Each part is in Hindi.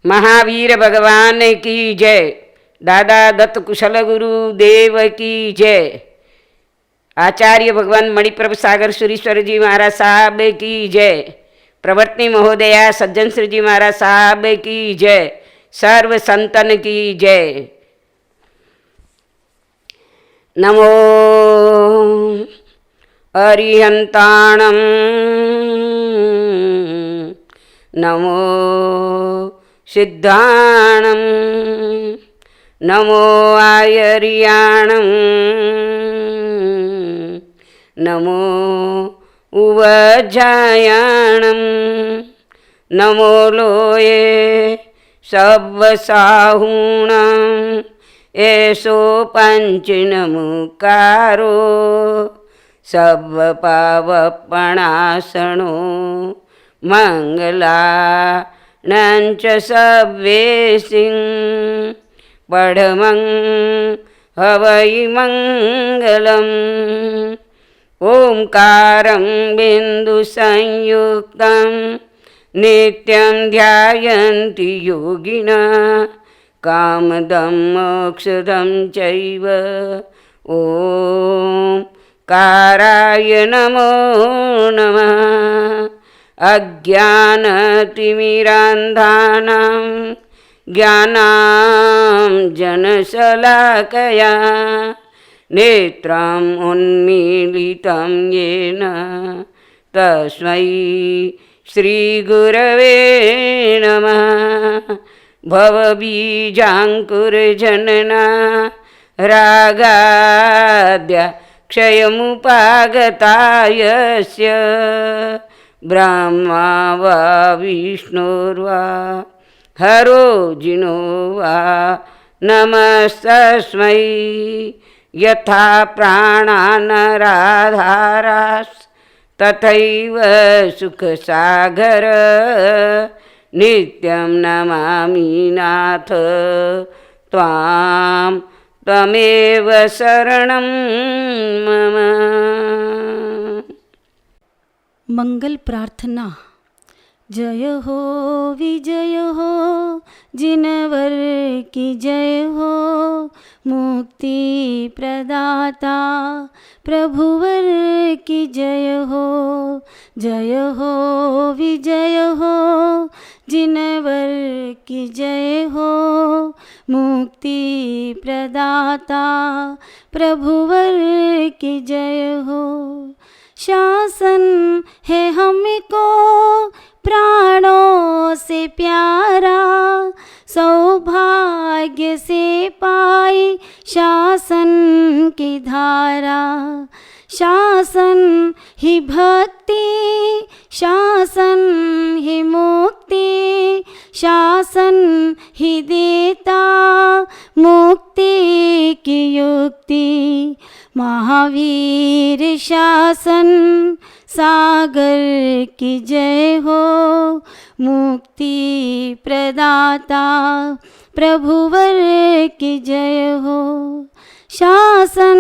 महावीर भगवान की जय। दादा दत्त कुशल गुरु देव की जय। आचार्य भगवान मणिप्रभ सागर सुरीश्वर जी महाराज साहब की जय। प्रवर्तनी महोदया सज्जन श्री जी महाराज साहब की जय। सर्व संतन की जय। नमो अरिहंताणं नमो सिद्धाणं नमो आयर्याणं नमो उवज्जायाणं नमो लोये सव्वसाहूणां एषो पञ्चनमुकारो सव्वपावपणासनो मंगलानंच सव्वेसिं पढमं हवै मंगलम् ओंकारं बिन्दुसंयुक्तं नित्यं ध्यायन्ति योगिनः कामदं मोक्षदं चैव ओंकाराय नमो नमः। अज्ञानतिमिरान्धानां ज्ञानाञ्जनशलाकया नेत्रम् उन्मीलितं येन तस्मै श्रीगुरवे नमः। भवबीजाङ्कुरजनना रागाद्य क्षयमुपागतायस्य ब्रह्मा वा विष्णुर्वा हरो जिनो वा नमस्तस्मै। यथा प्राणानराधारास् तथैव सुखसागर नित्यं नमामि नाथ त्वां त्वमेव शरणं मम। मंगल प्रार्थना। जय हो विजय हो जिनवर की जय हो, मुक्ति प्रदाता प्रभुवर की जय हो। जय हो विजय हो जिनवर की जय हो, मुक्ति प्रदाता प्रभुवर की जय हो। शासन है हमको प्राणों से प्यारा, सौभाग्य से पाई शासन की धारा। शासन ही भक्ति, शासन ही मुक्ति, शासन ही देता मुक्ति की युक्ति। महावीर शासन सागर की जय हो, मुक्ति प्रदाता प्रभुवर की जय हो। शासन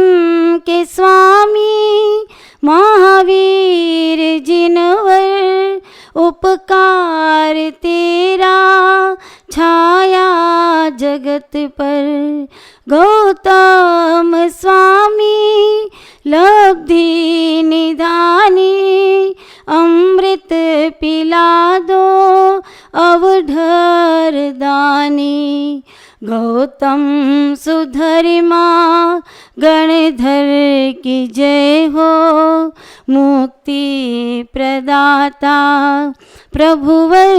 के स्वामी महावीर जिनवर उपकार तेरा छाया जगत पर। गौतम स्वामी लब्धि निधानी, अमृत पिला दो अवधर दानी। गौतम सुधर्मा गणधर की जय हो, मुक्ति प्रदाता प्रभुवर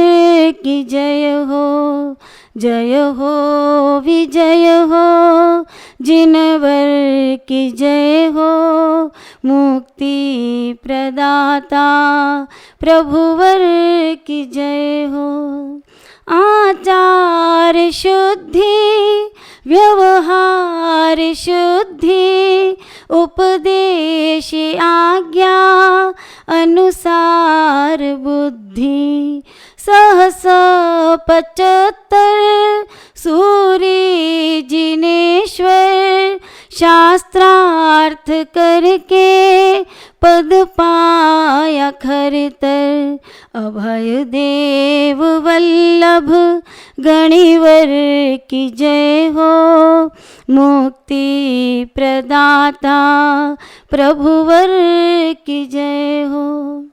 की जय हो। जय हो विजय हो जिनवर की जय हो, मुक्ति प्रदाता प्रभुवर की जय हो। आचार शुद्धि व्यवहार शुद्धि, उपदेश आज्ञा अनुसार बुद्धि। सहस 75 सूर्य जिनेश्वर, शास्त्रार्थ करके पद पाया खरतर, अभय देव वल्लभ गणिवर की जय हो, मुक्ति प्रदाता प्रभुवर की जय हो।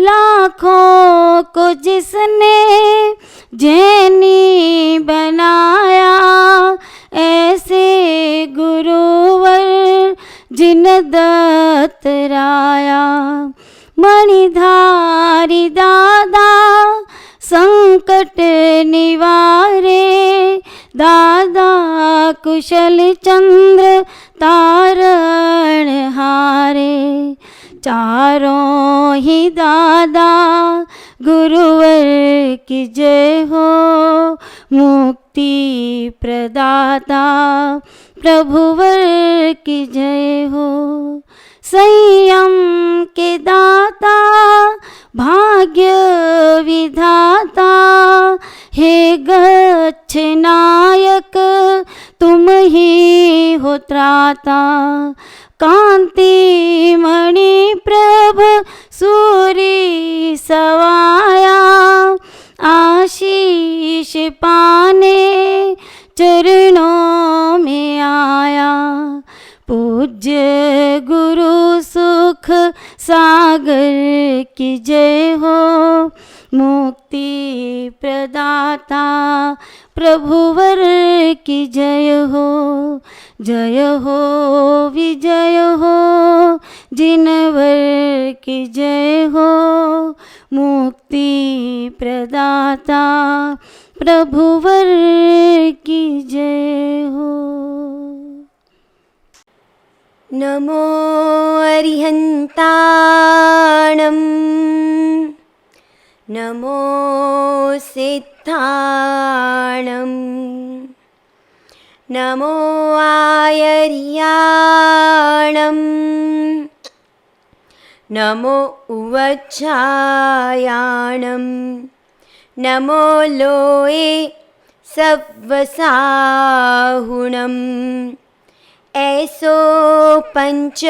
लाखों को जिसने जैनी बनाया, ऐसे गुरुवर जिन दत्त राया। मणिधारी दादा संकट निवारे, दादा कुशल चंद्र तारण हारे। चारों ही दादा गुरुवर की जय हो, मुक्ति प्रदाता प्रभुवर की जय हो। संयम के दाता भाग्य विधाता, हे गच्छ नायक तुम ही हो त्राता। कांति मणि प्रभ सूरी सवाया, आशीष पाने चरणों में आया। पूज्य गुरु सुख सागर की जय हो, मुक्ति प्रदाता प्रभुवर की जय हो। जय हो विजय हो जिनवर की जय हो, मुक्ति प्रदाता प्रभुवर की जय हो। नमो अरिहन्ताणं, नमो सिद्धाणं, नमो आयर्याणं, नमो उवच्छायाणं, नमो लोये सव्वसाहुणम्। ऐसो पंच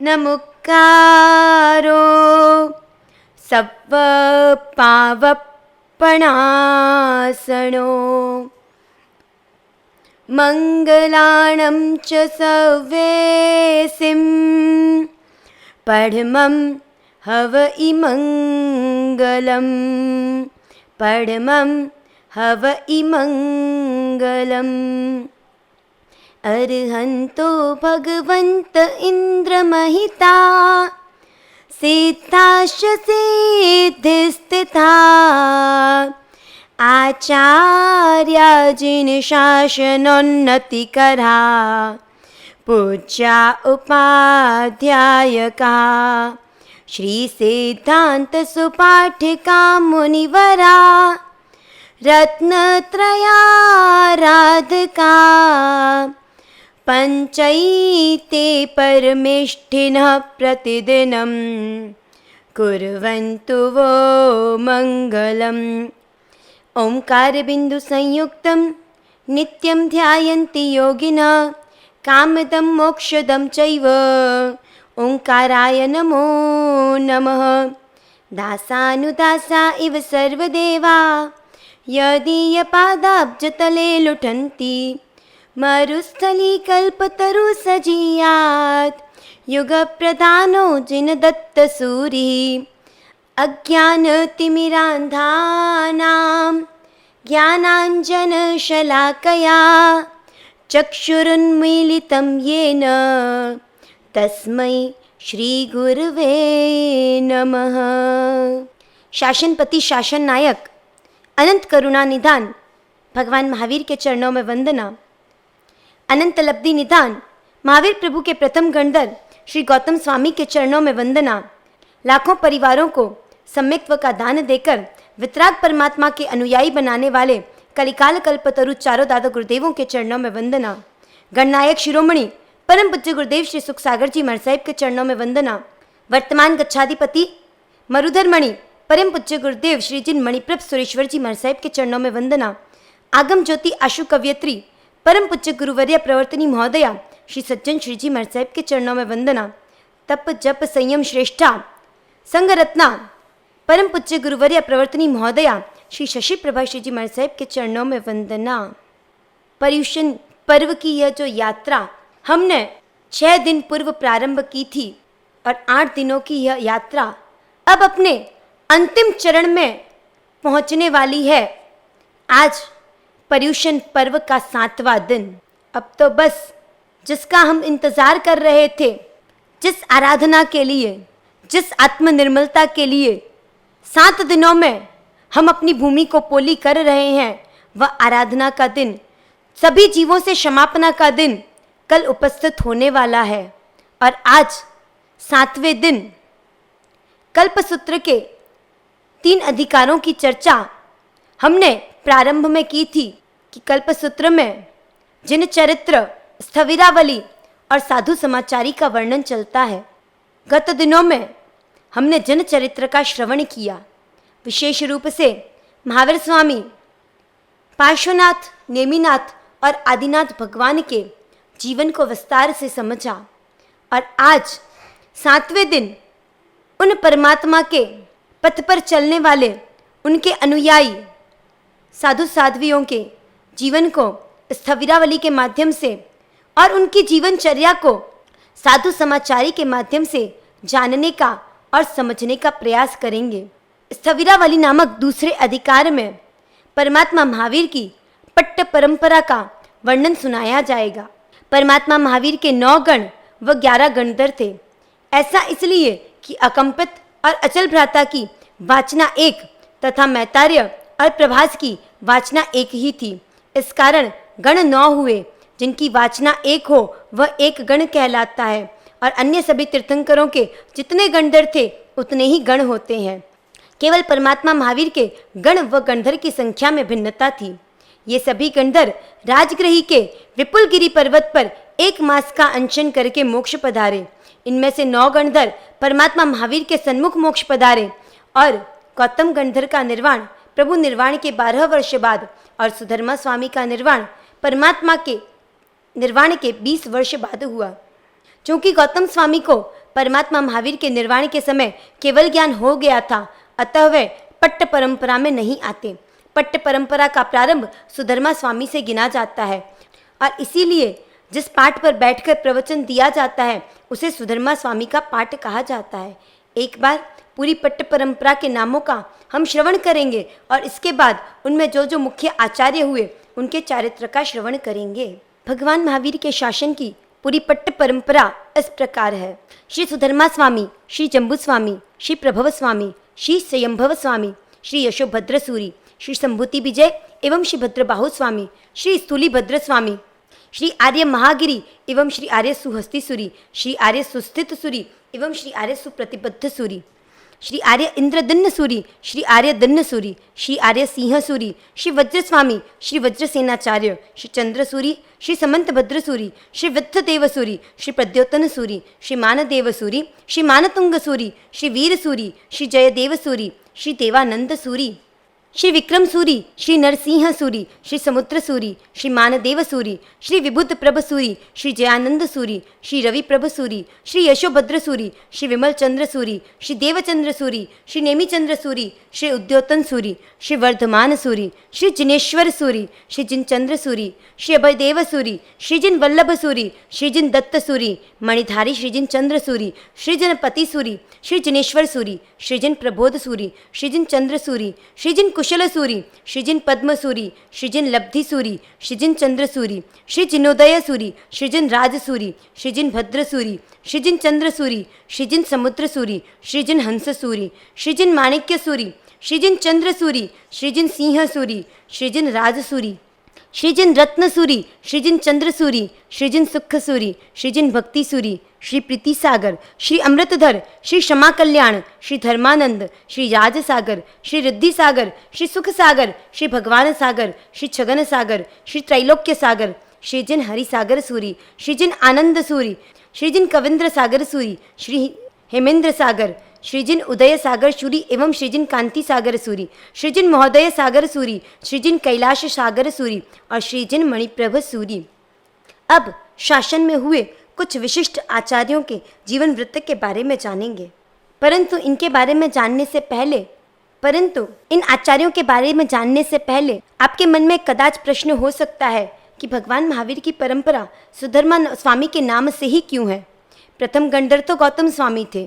नमुक्कारो, सव्व पावपणासनो। मंगलाणं च सव्येसिं, पढमं हव इमंगलम्, पढमं हव इमंगलम्। अर्हन्तो भगवन्त इन्द्रमहिता, सिद्धाश्च सिद्धिस्थिता। आचार्या जिन शासनोन्नतिकरा, पूज्या उपाध्यायका। श्री सिद्धान्त सुपाठिका मुनिवरा, रत्नत्रयाराधका। पंचैते परमेष्ठिनः प्रतिदिनं, कुर्वन्तु वो मङ्गलम्। ओंकार बिंदु संयुक्तं नित्यं ध्यायन्ति योगिनः, कामदं मोक्षदं चैव। ओंकाराय नमो नमः। दासानुदासा इव सर्वदेवा, यदीयपादाब्जतले लुठन्ति। मरुस्थलीकल्पतरु सजीयात्, युगप्रधानो जिन दत्तसूरिः। अज्ञानतिमिरान्धानां ज्ञानाञ्जनशलाकया, चक्षुरुन्मीलितं येन तस्मै श्रीगुरुवे नमः। शासनपति शासन नायक अनंत करुणा निधान भगवान महावीर के चरणों में वंदना। अनंत लब्धि निधान महावीर प्रभु के प्रथम गणधर श्री गौतम स्वामी के चरणों में वंदना। लाखों परिवारों को सम्यक्त्व का दान देकर वितराग परमात्मा के अनुयायी बनाने वाले कलिकाल कल्पतरु चारों दादा गुरुदेवों के चरणों में वंदना। गणनायक शिरोमणि परम पूज्य गुरुदेव श्री सुख सागर जी महाराज साहिब के चरणों में वंदना। वर्तमान गच्छाधिपति मरुधर मणि परम पूज्य गुरुदेव श्री जिन मणिप्रभ सुरेश्वर जी महाराज साहिब के चरणों में वंदना। आगम ज्योति आशु कवयत्री परम पूज्य गुरुवर्य प्रवर्तनी महोदया श्री सज्जन श्री जी महाराज साहिब के चरणों में वंदना। तप जप संयम श्रेष्ठा संग रत्ना परम पूज्य गुरुवर्य प्रवर्तनी महोदया श्री शशि प्रभा श्री जी महाराज साहब के चरणों में वंदना। पर्युषण पर्व की यह जो यात्रा हमने 6 दिन पूर्व प्रारंभ की थी और 8 दिनों की यह यात्रा अब अपने अंतिम चरण में पहुंचने वाली है। आज पर्युषण पर्व का 7वां दिन। अब तो बस जिसका हम इंतज़ार कर रहे थे, जिस आराधना के लिए, जिस आत्मनिर्मलता के लिए 7 दिनों में हम अपनी भूमि को पोली कर रहे हैं, वह आराधना का दिन, सभी जीवों से क्षमापना का दिन कल उपस्थित होने वाला है। और आज 7वें दिन कल्पसूत्र के 3 अधिकारों की चर्चा हमने प्रारंभ में की थी कि कल्पसूत्र में जिन चरित्र, स्थविरावली और साधु समाचारी का वर्णन चलता है। गत दिनों में हमने जिन चरित्र का श्रवण किया, विशेष रूप से महावीर स्वामी, पार्श्वनाथ, नेमिनाथ और आदिनाथ भगवान के जीवन को विस्तार से समझा। और आज 7वें दिन उन परमात्मा के पथ पर चलने वाले उनके अनुयायी साधु साध्वियों के जीवन को स्थविरावली के माध्यम से और उनकी जीवनचर्या को साधु समाचारी के माध्यम से जानने का और समझने का प्रयास करेंगे। स्थविरावली नामक दूसरे अधिकार में परमात्मा महावीर की पट्ट परंपरा का वर्णन सुनाया जाएगा। परमात्मा महावीर के 9 गण व 11 गणधर थे। ऐसा इसलिए कि अकंपित और अचल भ्राता की वाचना एक तथा मैतार्य और प्रभास की वाचना एक ही थी। इस कारण गण 9 हुए। जिनकी वाचना एक हो वह एक गण कहलाता है और अन्य सभी तीर्थंकरों के जितने गणधर थे उतने ही गण होते हैं। केवल परमात्मा महावीर के गण व गणधर की संख्या में भिन्नता थी। ये सभी गणधर राजगृही के विपुलगिरी पर्वत पर 1 मास का अनशन करके मोक्ष पधारे। इनमें से 9 गणधर परमात्मा महावीर के सन्मुख मोक्ष पधारे और गौतम गणधर का निर्वाण प्रभु निर्वाण के 12 वर्ष बाद और सुधर्मा स्वामी का निर्वाण परमात्मा के निर्वाण के 20 वर्ष बाद हुआ। क्योंकि गौतम स्वामी को परमात्मा महावीर के निर्वाण के समय केवल ज्ञान हो गया था, अतः वे पट्ट परंपरा में नहीं आते। पट्ट परंपरा का प्रारंभ सुधर्मा स्वामी से गिना जाता है और इसीलिए जिस पाठ पर बैठकर प्रवचन दिया जाता है उसे सुधर्मा स्वामी का पाठ कहा जाता है। एक बार पूरी पट्ट परंपरा के नामों का हम श्रवण करेंगे और इसके बाद उनमें जो जो मुख्य आचार्य हुए उनके चारित्र का श्रवण करेंगे। भगवान महावीर के शासन की पूरी पट्ट परंपरा इस प्रकार है। श्री सुधर्मा स्वामी, श्री जम्बू स्वामी, श्री प्रभव स्वामी, श्री स्वयंभव स्वामी, श्री यशोभद्र सूरी, श्री संभूति विजय एवं श्री भद्रबाहु स्वामी, श्री स्थूली भद्र स्वामी, श्री आर्य महागिरी एवं श्री आर्य सुहस्ती सूरी, श्री आर्य सुस्थित सूरी एवं श्री आर्य सुप्रतिबद्ध सूरी, श्री आर्य इंद्रदन्न सूरी, श्री आर्य दन्न सूरी, श्री आर्य सिंह सूरी, श्री वज्र स्वामी, श्री वज्र सेनाचार्य, श्री चंद्र सूरी, श्री समंत भद्र सूरी, श्री वित्थ देव सूरी, श्री प्रद्योतन सूरी, श्री मानदेव सूरी, श्री मानतुंग सूरी, श्री वीर सूरी, श्री जयदेव सूरी, श्री देवानंद सूरी, श्री विक्रम सूरी, श्री नरसिंह सूरी, श्री समुद्र सूरी, श्री मानदेव सूरी, श्री विबुध प्रभ सूरी, श्री जयानंद सूरी, श्री रवि प्रभ सूरी, श्री यशोभद्र सूरी, श्री विमल चंद्र सूरी, श्री देवचंद्र सूरी, श्री नेमिचंद्र सूरी, श्री उद्योतन सूरी, श्री वर्धमान सूरी, श्री जिनेश्वर सूरी, श्री जिनचंद्र सूरी, श्री अभयदेव सूरी, श्री जिन वल्लभ सूरी, श्री जिन दत्त सूरी, मणिधारी श्री जिन चंद्र सूरी, श्री जनपति सूरी, श्री जिनेश्वर सूरी, श्री जिन प्रबोध सूरी, श्री जिन चंद्र सूरी, श्री जिन कुशल सूरी, श्री जिन पद्म सूरी, श्री जिन लब्धि सूरी, श्री जिन चंद्र सूरी, श्री जिनोदय सूरी, श्री जिन राज सूरी, श्री जिन भद्र सूरी, श्री जिन चंद्र सूरी, श्री जिन समुद्र सूरी, श्री जिन हंस सूरी, श्री जिन माणिक्य सूरी, श्री जिन चंद्र सूरी, श्री जिन सिंह सूरी, श्री जिन राज सूरी, श्री जिन रत्न सूरी, श्री जिन चंद्र सूरी, श्री जिन सुख सूरी, श्री जिन भक्ति सूरी, श्री प्रीति सागर, श्री अमृतधर, श्री क्षमा कल्याण, श्री धर्मानंद, श्री राज सागर, श्री रिद्धि सागर, श्री सुख सागर, श्री भगवान सागर, श्री छगन सागर, श्री त्रैलोक्य सागर, श्री जिन हरि सागर सूरी, श्री जिन आनंद सूरी, श्री जिन कविंद्र सागर सूरी, श्री हेमेंद्र सागर, श्री जिन उदय सागर सूरी एवं श्री जिन कांति सागर सूरी, श्री जिन महोदय सागर सूरी, श्री जिन कैलाश सागर सूरी और श्री जिन मणिप्रभ सूरी। अब शासन में हुए कुछ विशिष्ट आचार्यों के जीवन वृत्त के बारे में जानेंगे। परंतु इन आचार्यों के बारे में जानने से पहले आपके मन में कदाच प्रश्न हो सकता है कि भगवान महावीर की परंपरा सुधर्मा स्वामी के नाम से ही क्यों है। प्रथम गणधर तो गौतम स्वामी थे।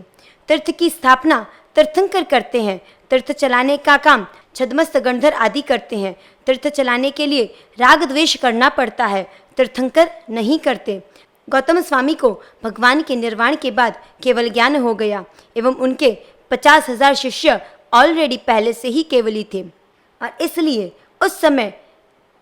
तीर्थ की स्थापना तीर्थंकर करते हैं। तीर्थ चलाने का काम छद्मस्त गणधर आदि करते हैं। तीर्थ चलाने के लिए राग द्वेष करना पड़ता है, तीर्थंकर नहीं करते। गौतम स्वामी को भगवान के निर्वाण के बाद केवल ज्ञान हो गया एवं उनके 50,000 शिष्य ऑलरेडी पहले से ही केवली थे और इसलिए उस समय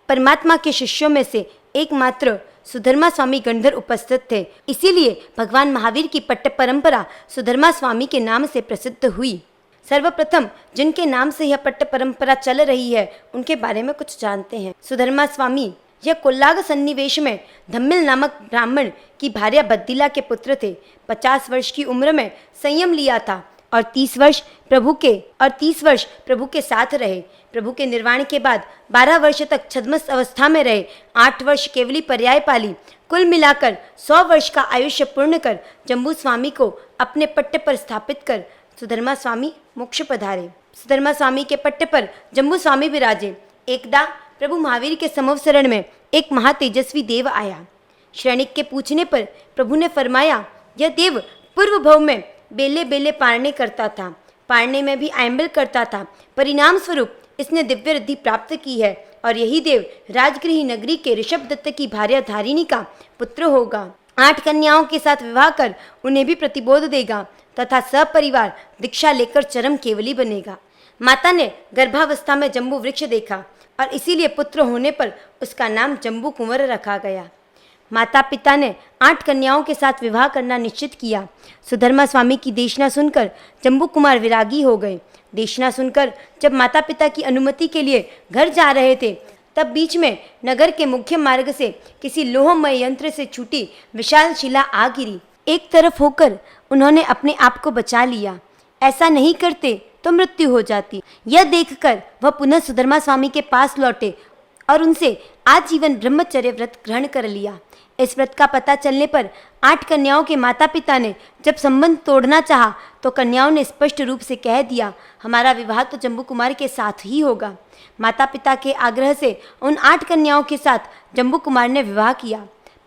परमात्मा के शिष्यों में से एकमात्र सुधर्मा स्वामी गणधर उपस्थित थे। इसीलिए भगवान महावीर की पट्ट परंपरा सुधर्मा स्वामी के नाम से प्रसिद्ध हुई। सर्वप्रथम जिनके नाम से यह पट्ट परंपरा चल रही है उनके बारे में कुछ जानते हैं। सुधर्मा स्वामी यह कोल्लाग सन्निवेश में धम्मिल नामक ब्राह्मण की भार्या बद्दीला के पुत्र थे। 50 वर्ष की उम्र में संयम लिया था और 30 वर्ष प्रभु के साथ रहे। प्रभु के निर्वाण के बाद 12 वर्ष तक छद्मस्त अवस्था में रहे। 8 वर्ष केवली पर्याय पाली। कुल मिलाकर 100 वर्ष का आयुष्य पूर्ण कर जम्बू स्वामी को अपने पट्ट पर स्थापित कर सुधर्मा स्वामी मोक्ष पधारे। सुधर्मा स्वामी के पट्ट पर जम्बू स्वामी विराजे। एकदा प्रभु महावीर के समवसरण में एक महातेजस्वी देव आया। श्रेणिक के पूछने पर प्रभु ने फरमाया, यह देव पूर्व भव में बेले बेले पारने करता था, पारने में भी आयम्बल करता था। परिणाम स्वरूप इसने दिव्य रिद्धि प्राप्त की है और यही देव राजगृही नगरी के ऋषभ दत्त की भार्या धारिणी का पुत्र होगा। 8 कन्याओं के साथ विवाह कर उन्हें भी प्रतिबोध देगा तथा सपरिवार दीक्षा लेकर चरम केवली बनेगा। माता ने गर्भावस्था में जम्बू वृक्ष देखा और इसीलिए पुत्र होने पर उसका नाम जम्बू कुंवर रखा गया। माता पिता ने 8 कन्याओं के साथ विवाह करना निश्चित किया। सुधर्मा स्वामी की देशना सुनकर जम्बू कुमार विरागी हो गए। देशना सुनकर जब माता पिता की अनुमति के लिए घर जा रहे थे तब बीच में नगर के मुख्य मार्ग से किसी लोहमय यंत्र से छूटी विशाल शिला आ गिरी। एक तरफ होकर उन्होंने अपने आप को बचा लिया, ऐसा नहीं करते तो मृत्यु हो जाती। यह देखकर वह पुनः सुधर्मा स्वामी के पास लौटे और उनसे आजीवन ब्रह्मचर्य व्रत ग्रहण कर लिया। इस व्रत का पता चलने पर 8 कन्याओं के माता पिता ने जब संबंध तोड़ना चाहा तो कन्याओं ने स्पष्ट रूप से कह दिया, हमारा विवाह तो जम्बू कुमार के साथ ही होगा। माता पिता के आग्रह से उन 8 कन्याओं के साथ जम्बू कुमार ने विवाह किया।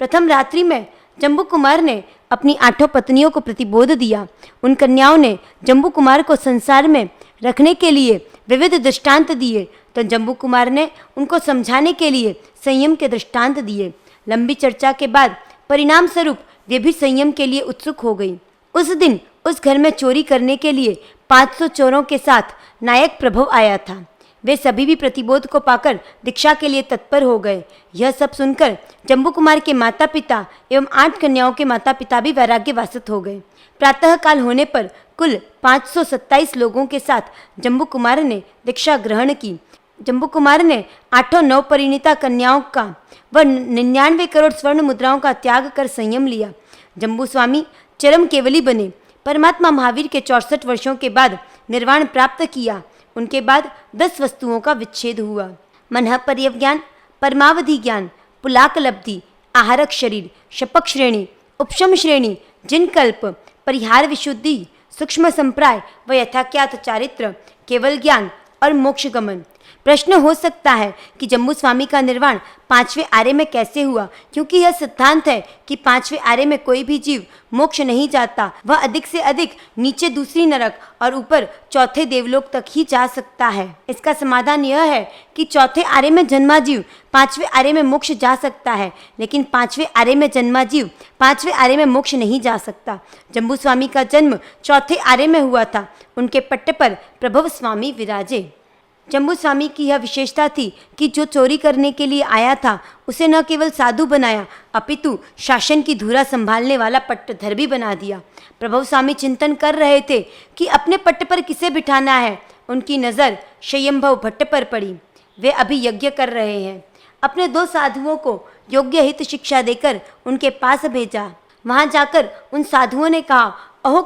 प्रथम रात्रि में जम्बू कुमार ने अपनी 8 पत्नियों को प्रतिबोध दिया। उन कन्याओं ने जम्बू कुमार को संसार में रखने के लिए विविध दृष्टांत दिए तो जम्बू कुमार ने उनको समझाने के लिए संयम के दृष्टांत दिए। लंबी चर्चा के बाद परिणाम स्वरूप वे भी संयम के लिए उत्सुक हो गई। उस दिन उस घर में चोरी करने के लिए 500 चोरों के साथ नायक प्रभव आया था। वे सभी भी प्रतिबोध को पाकर दीक्षा के लिए तत्पर हो गए। यह सब सुनकर जम्बू कुमार के माता पिता एवं 8 कन्याओं के माता पिता भी वैराग्यवासित हो गए। प्रातः काल होने पर कुल 527 लोगों के साथ जम्बू कुमार ने दीक्षा ग्रहण की। जम्बू कुमार ने 8 नवपरिणीता कन्याओं का व 99 करोड़ स्वर्ण मुद्राओं का त्याग कर संयम लिया। जम्बू स्वामी चरम केवली बने। परमात्मा महावीर के 64 वर्षों के बाद निर्वाण प्राप्त किया। उनके बाद 10 वस्तुओं का विच्छेद हुआ। मनः पर्यवज्ञान, परमावधि ज्ञान, पुलाक लब्धि, आहारक शरीर, शपक श्रेणी, उपशम श्रेणी, जिनकल्प, परिहार विशुद्धि, सूक्ष्म संप्राय व यथाख्यात चारित्र, केवल ज्ञान और मोक्ष गमन। प्रश्न हो सकता है कि जम्बू स्वामी का निर्वाण 5वें आर्य में कैसे हुआ, क्योंकि यह सिद्धांत है कि 5वें आर्य में कोई भी जीव मोक्ष नहीं जाता। वह अधिक से अधिक नीचे दूसरी नरक और ऊपर चौथे देवलोक तक ही जा सकता है। इसका समाधान यह है कि चौथे आर्य में जन्मा जीव 5वें आर्य में मोक्ष जा सकता है, लेकिन 5वें आर्य में जन्मा जीव 5वें आर्य में मोक्ष नहीं जा सकता। जम्बू स्वामी का जन्म चौथे आर्य में हुआ था। उनके पट्ट पर प्रभव स्वामी विराजे। जम्बू स्वामी की यह विशेषता थी कि जो चोरी करने के लिए आया था उसे न केवल साधु बनाया अपितु शासन की धुरा संभालने वाला पट्टधर भी बना दिया। प्रभव स्वामी चिंतन कर रहे थे कि अपने पट्ट पर किसे बिठाना है। उनकी नज़र शयंभव भट्ट पर पड़ी। वे अभी यज्ञ कर रहे हैं। अपने 2 साधुओं को योग्य हित शिक्षा देकर उनके पास भेजा। वहाँ जाकर उन साधुओं ने कहा, अहो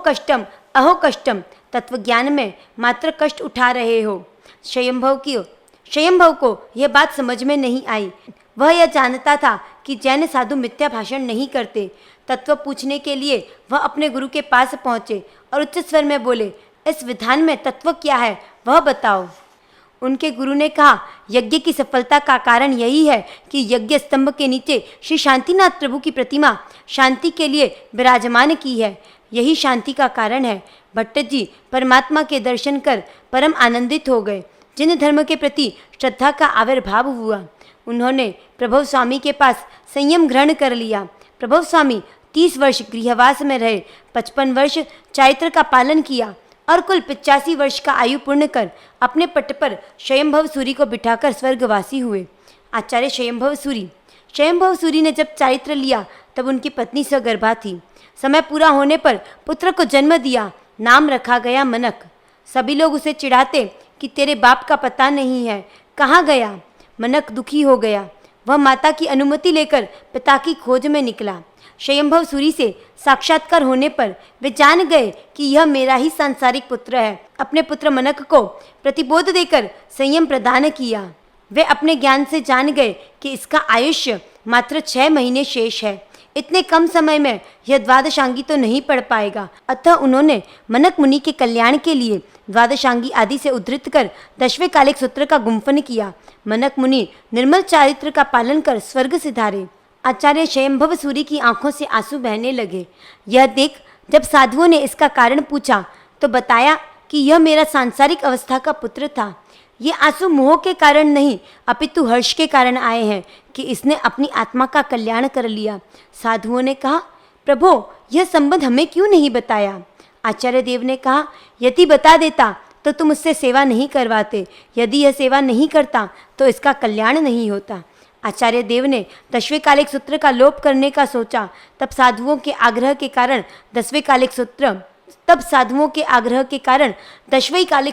कष्टम, तत्वज्ञान में मात्र कष्ट उठा रहे हो। शयंभव को यह बात समझ में नहीं आई। वह यह जानता था कि जैन साधु मिथ्या भाषण नहीं करते तत्व पूछने के लिए वह अपने गुरु के पास पहुँचे और उच्च स्वर में बोले, इस विधान में तत्व क्या है वह बताओ। उनके गुरु ने कहा, यज्ञ की सफलता का कारण यही है कि यज्ञ स्तंभ के नीचे श्री शांतिनाथ प्रभु की प्रतिमा शांति के लिए विराजमान की है। यही शांति का कारण है। भट्ट जी परमात्मा के दर्शन कर परम आनंदित हो गए। जिन धर्म के प्रति श्रद्धा का आविर्भाव हुआ, उन्होंने प्रभु स्वामी के पास संयम ग्रहण कर लिया। प्रभु स्वामी 30 वर्ष गृहवास में रहे, 55 वर्ष चारित्र का पालन किया और कुल 85 वर्ष का आयु पूर्ण कर अपने पट पर स्वयंभव सूरी को बिठाकर स्वर्गवासी हुए। आचार्य स्वयंभव सूरी ने जब चारित्र लिया तब उनकी पत्नी सगर्भा थी। समय पूरा होने पर पुत्र को जन्म दिया। नाम रखा गया मनक। सभी लोग उसे चिढ़ाते कि तेरे बाप का पता नहीं है, कहाँ गया। मनक दुखी हो गया। वह माता की अनुमति लेकर पिता की खोज में निकला। स्वयंभव सूरी से साक्षात्कार होने पर वे जान गए कि यह मेरा ही सांसारिक पुत्र है। अपने पुत्र मनक को प्रतिबोध देकर संयम प्रदान किया। वे अपने ज्ञान से जान गए कि इसका आयुष्य मात्र 6 महीने शेष है। इतने कम समय में यह द्वादशांगी तो नहीं पढ़ पाएगा। अतः उन्होंने मनक मुनि के कल्याण के लिए द्वादशांगी आदि से उद्धृत कर 10वें कालिक सूत्र का गुम्फन किया। मनक मुनि निर्मल चारित्र का पालन कर स्वर्ग सिधारे। आचार्य स्वयंभव सूरी की आंखों से आंसू बहने लगे। यह देख जब साधुओं ने इसका कारण पूछा तो बताया कि यह मेरा सांसारिक अवस्था का पुत्र था। ये आंसू मोह के कारण नहीं अपितु हर्ष के कारण आए हैं कि इसने अपनी आत्मा का कल्याण कर लिया। साधुओं ने कहा, प्रभो यह संबंध हमें क्यों नहीं बताया। आचार्य देव ने कहा, यदि बता देता तो तुम उससे सेवा नहीं करवाते। यदि यह सेवा नहीं करता तो इसका कल्याण नहीं होता। आचार्य देव ने 10वें कालिक सूत्र का लोप करने का सोचा। तब साधुओं के आग्रह के कारण 10वें कालिक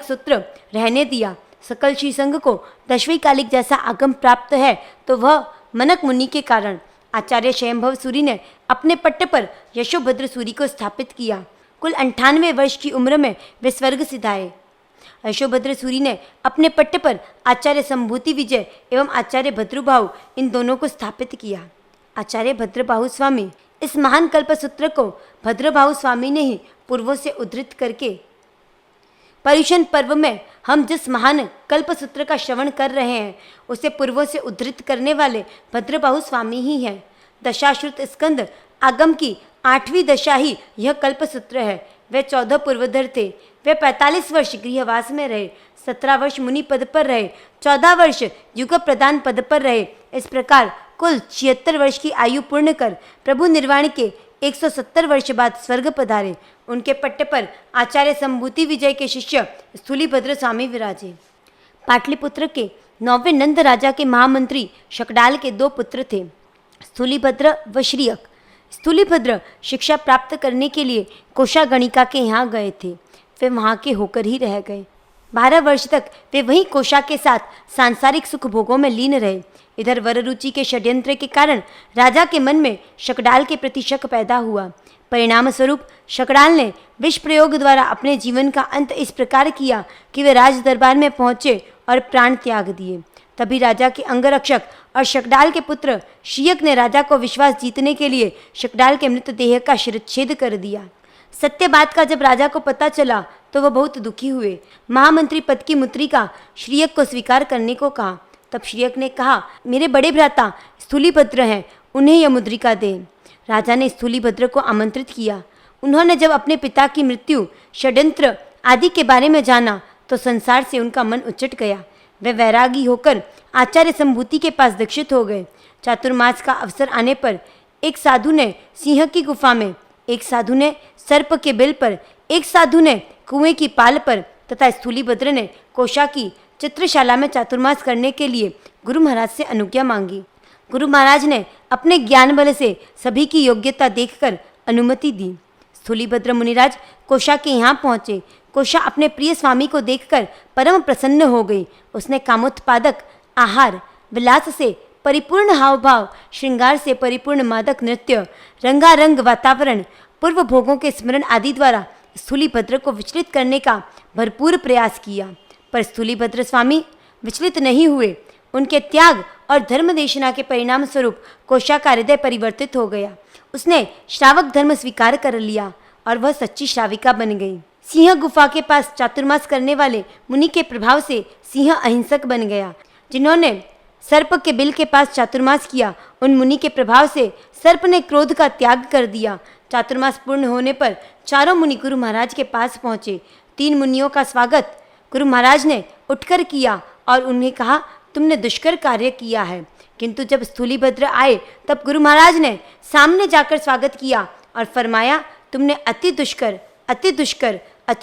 सूत्र रहने दिया। सकल श्री संघ को 10वीं कालिक जैसा आगम प्राप्त है तो वह मनक मुनि के कारण। आचार्य स्वयंभव सूरी ने अपने पट्ट पर यशोभद्र सूरी को स्थापित किया। कुल 98 वर्ष की उम्र में वे स्वर्ग सिधाए। यशोभद्र सूरी ने अपने पट्ट पर आचार्य संभूति विजय एवं आचार्य भद्रबाहु इन दोनों को स्थापित किया। आचार्य भद्रबाहु स्वामी, इस महान कल्पसूत्र को भद्रबाहु स्वामी ने ही पूर्वों से उद्धृत करके पर्युषण पर्व में हम जिस महान कल्पसूत्र का श्रवण कर रहे हैं उसे पूर्वों से उद्धृत करने वाले भद्रबाहु स्वामी ही हैं। दशाश्रुत स्कंद आगम की 8वीं दशा ही यह कल्पसूत्र है। वे 14 पूर्वधर थे। वे 45 वर्ष गृहवास में रहे, 17 वर्ष मुनि पद पर रहे, 14 वर्ष युग प्रदान पद पर रहे। इस प्रकार कुल 76 वर्ष की आयु पूर्ण कर प्रभु निर्वाण के 170 वर्ष बाद स्वर्ग पधारे। उनके पट्ट पर आचार्य संभूति विजय के शिष्य स्थूलीभद्र स्वामी विराजे। पाटलिपुत्र के 9वें नंद राजा के महामंत्री शकडाल के 2 पुत्र थे, स्थूलीभद्र व श्रीयक। स्थूलीभद्र शिक्षा प्राप्त करने के लिए कोषागणिका के यहाँ गए थे। वे वहाँ के होकर ही रह गए। 12 वर्ष तक वे वहीं कोषा के साथ सांसारिक सुख भोगों में लीन रहे। इधर वररुचि के षड्यंत्र के कारण राजा के मन में शकडाल के प्रति शक पैदा हुआ। परिणाम स्वरूप शकडाल ने विष प्रयोग द्वारा अपने जीवन का अंत इस प्रकार किया कि वे राज दरबार में पहुंचे और प्राण त्याग दिए। तभी राजा के अंगरक्षक और शकडाल के पुत्र श्रीयक ने राजा को विश्वास जीतने के लिए शकडाल के मृतदेह का शिरच्छेद कर दिया। सत्य बात का जब राजा को पता चला तो वह बहुत दुखी हुए। महामंत्री पद की मुद्रिका श्रीयक को स्वीकार करने को कहा। तब श्रीयक ने कहा, मेरे बड़े भ्राता स्थूलीभद्र हैं, उन्हें यह मुद्रिका दें। राजा ने स्थूलीभद्र को आमंत्रित किया। उन्होंने जब अपने पिता की मृत्यु, षड्यंत्र आदि के बारे में जाना तो संसार से उनका मन उचट गया। वे वैरागी होकर आचार्य संभूति के पास दीक्षित हो गए। चातुर्मास का अवसर आने पर एक साधु ने सिंह की गुफा में, एक साधु ने सर्प के बिल पर, एक साधु ने कुएं की पाल पर तथा स्थूलीभद्र ने कोषा की चित्रशाला में चातुर्मास करने के लिए गुरु महाराज से अनुज्ञा मांगी। गुरु महाराज ने अपने ज्ञान बल से सभी की योग्यता देखकर अनुमति दी। स्थूलीभद्र मुनिराज कोषा के यहाँ पहुँचे। कोषा अपने प्रिय स्वामी को देखकर परम प्रसन्न हो गई। उसने कामोत्पादक आहार, विलास से परिपूर्ण हाव भाव, श्रृंगार से परिपूर्ण मादक नृत्य, रंगारंग वातावरण, पूर्व भोगों के स्मरण आदि द्वारा स्थूलीभद्र को विचलित करने का भरपूर प्रयास किया। पर स्थूलीभद्र स्वामी विचलित नहीं हुए। उनके त्याग और धर्म देशना के परिणाम स्वरूप कोशा का हृदय परिवर्तित हो गया। उसने श्रावक धर्म स्वीकार कर लिया और वह सच्ची श्राविका बन गई। सिंह गुफा के पास चातुर्मास करने वाले मुनि के प्रभाव से सिंह अहिंसक बन गया। जिन्होंने सर्प के बिल के पास चातुर्मास किया, उन मुनि के प्रभाव से सर्प ने क्रोध का त्याग कर दिया। चातुर्मास पूर्ण होने पर चारों मुनि गुरु महाराज के पास पहुंचे। 3 मुनियों का स्वागत गुरु महाराज ने उठकर किया और उन्हें कहा, तुमने दुष्कर कार्य किया है। किंतु जब स्थूलीभद्र आए तब गुरु महाराज ने सामने जाकर स्वागत किया और फरमाया, तुमने अति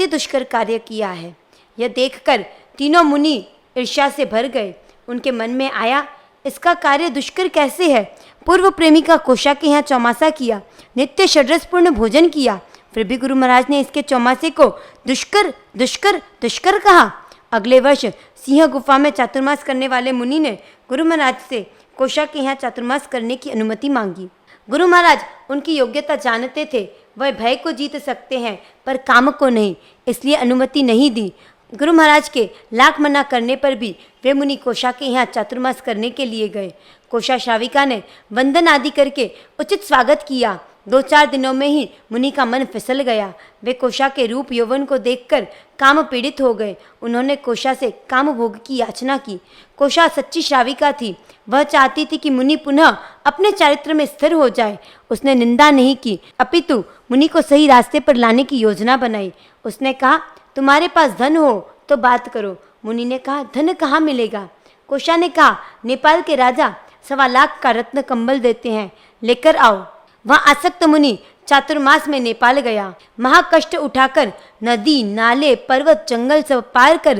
दुष्कर कार्य किया है। यह देखकर तीनों मुनि ईर्ष्या से भर गए। उनके मन में आया, इसका कार्य दुष्कर कैसे है? पूर्व प्रेमिका कोशा के यहाँ चौमासा किया, नित्य षड्रसपूर्ण भोजन किया, फिर भी गुरु महाराज ने इसके चौमासे को दुष्कर कहा। अगले वर्ष सिंह गुफा में चातुर्मास करने वाले मुनि ने गुरु महाराज से कोशा के यहाँ चातुर्मास करने की अनुमति मांगी। गुरु महाराज उनकी योग्यता जानते थे। वह भय को जीत सकते हैं पर काम को नहीं, इसलिए अनुमति नहीं दी। गुरु महाराज के लाख मना करने पर भी वे मुनि कोशा के यहाँ चातुर्मास करने के लिए गए। कोशा श्राविका ने वंदन आदि करके उचित स्वागत किया। 2-4 दिनों में ही मुनि का मन फिसल गया। वे कोशा के रूप यौवन को देखकर काम पीड़ित हो गए। उन्होंने कोशा से काम भोग की याचना की। कोशा सच्ची श्राविका थी। वह चाहती थी कि मुनि पुनः अपने चारित्र में स्थिर हो जाए। उसने निंदा नहीं की, अपितु मुनि को सही रास्ते पर लाने की योजना बनाई। उसने कहा, तुम्हारे पास धन हो तो बात करो। मुनि ने कहा, धन कहाँ मिलेगा? कोशा ने कहा, नेपाल के राजा 1.25 लाख का रत्न कंबल देते हैं, लेकर आओ। वहाँ आसक्त मुनि चातुर्मास में नेपाल गया। महाकष्ट उठाकर नदी, नाले, पर्वत, जंगल सब पार कर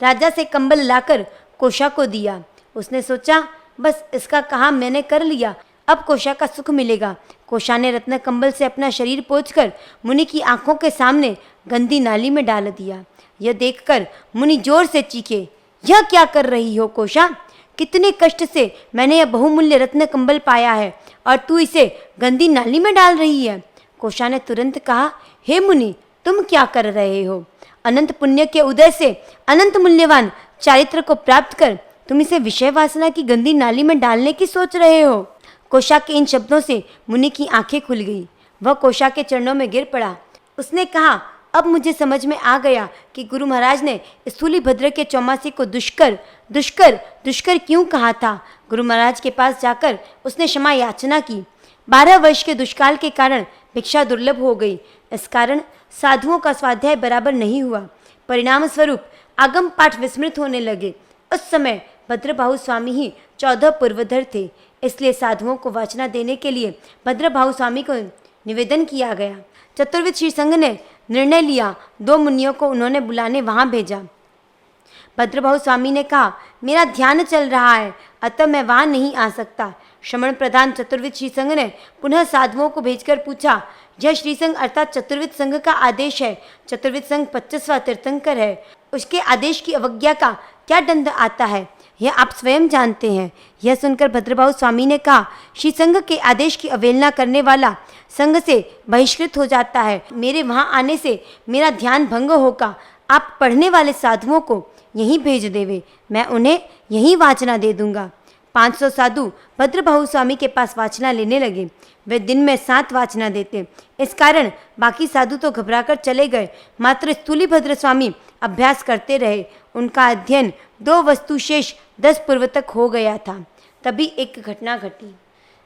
राजा से कंबल लाकर कोशा को दिया। उसने सोचा, बस इसका काम मैंने कर लिया, अब कोशा का सुख मिलेगा। कोशा ने रत्न कंबल से अपना शरीर पोंछकर मुनि की आंखों के सामने गंदी नाली में डाल दिया। यह देखकर मुनि जोर से चीखे, यह क्या कर रही हो कोशा? कितने कष्ट से मैंने यह बहुमूल्य रत्न कंबल पाया है और तू इसे गंदी नाली में डाल रही है। कोशा ने तुरंत कहा, हे मुनि, तुम क्या कर रहे हो? अनंत पुण्य के उदय से अनंत मूल्यवान चारित्र को प्राप्त कर तुम इसे विषय वासना की गंदी नाली में डालने की सोच रहे हो। कोशा के इन शब्दों से मुनि की आंखें खुल गई। वह कोशा के चरणों में गिर पड़ा। उसने कहा, अब मुझे समझ में आ गया कि गुरु महाराज ने स्थूलीभद्र के चौमासे को दुष्कर क्यों कहा था। गुरु महाराज के पास जाकर उसने क्षमा याचना की। 12 वर्ष के दुष्काल के कारण भिक्षा दुर्लभ हो गई। इस कारण साधुओं का स्वाध्याय बराबर नहीं हुआ। परिणाम स्वरूप आगम पाठ विस्मृत होने लगे। उस समय भद्रबाहु स्वामी ही 14 पूर्वधर थे, इसलिए साधुओं को वाचना देने के लिए भद्रबाहु स्वामी को निवेदन किया गया। चतुर्विद श्री संघ ने निर्णय लिया। 2 मुनियों को उन्होंने बुलाने वहां भेजा। भद्रबाहु स्वामी ने कहा, मेरा ध्यान चल रहा है, अतः मैं वहां नहीं आ सकता। श्रमण प्रधान चतुर्विद श्री संघ ने पुनः साधुओं को भेजकर पूछा, यह श्री संघ अर्थात चतुर्विद संघ का आदेश है। चतुर्विद संघ 25वां तीर्थंकर है, उसके आदेश की अवज्ञा का क्या दंड आता है, यह आप स्वयं जानते हैं। यह सुनकर भद्रबाहु स्वामी ने कहा, श्री संघ के आदेश की अवहेलना करने वाला संघ से बहिष्कृत हो जाता है। मेरे वहां आने से मेरा ध्यान भंग होगा। आप पढ़ने वाले साधुओं को यहीं भेज देवे, मैं उन्हें यहीं वाचना दे दूंगा। 500 साधु भद्रबाहु स्वामी के पास वाचना लेने लगे। वे दिन में 7 वाचना देते। इस कारण बाकी साधु तो घबराकर चले गए, मात्र स्थूलीभद्र स्वामी अभ्यास करते रहे। उनका अध्ययन 2 वस्तु शेष 10 पूर्व तक हो गया था। तभी एक घटना घटी।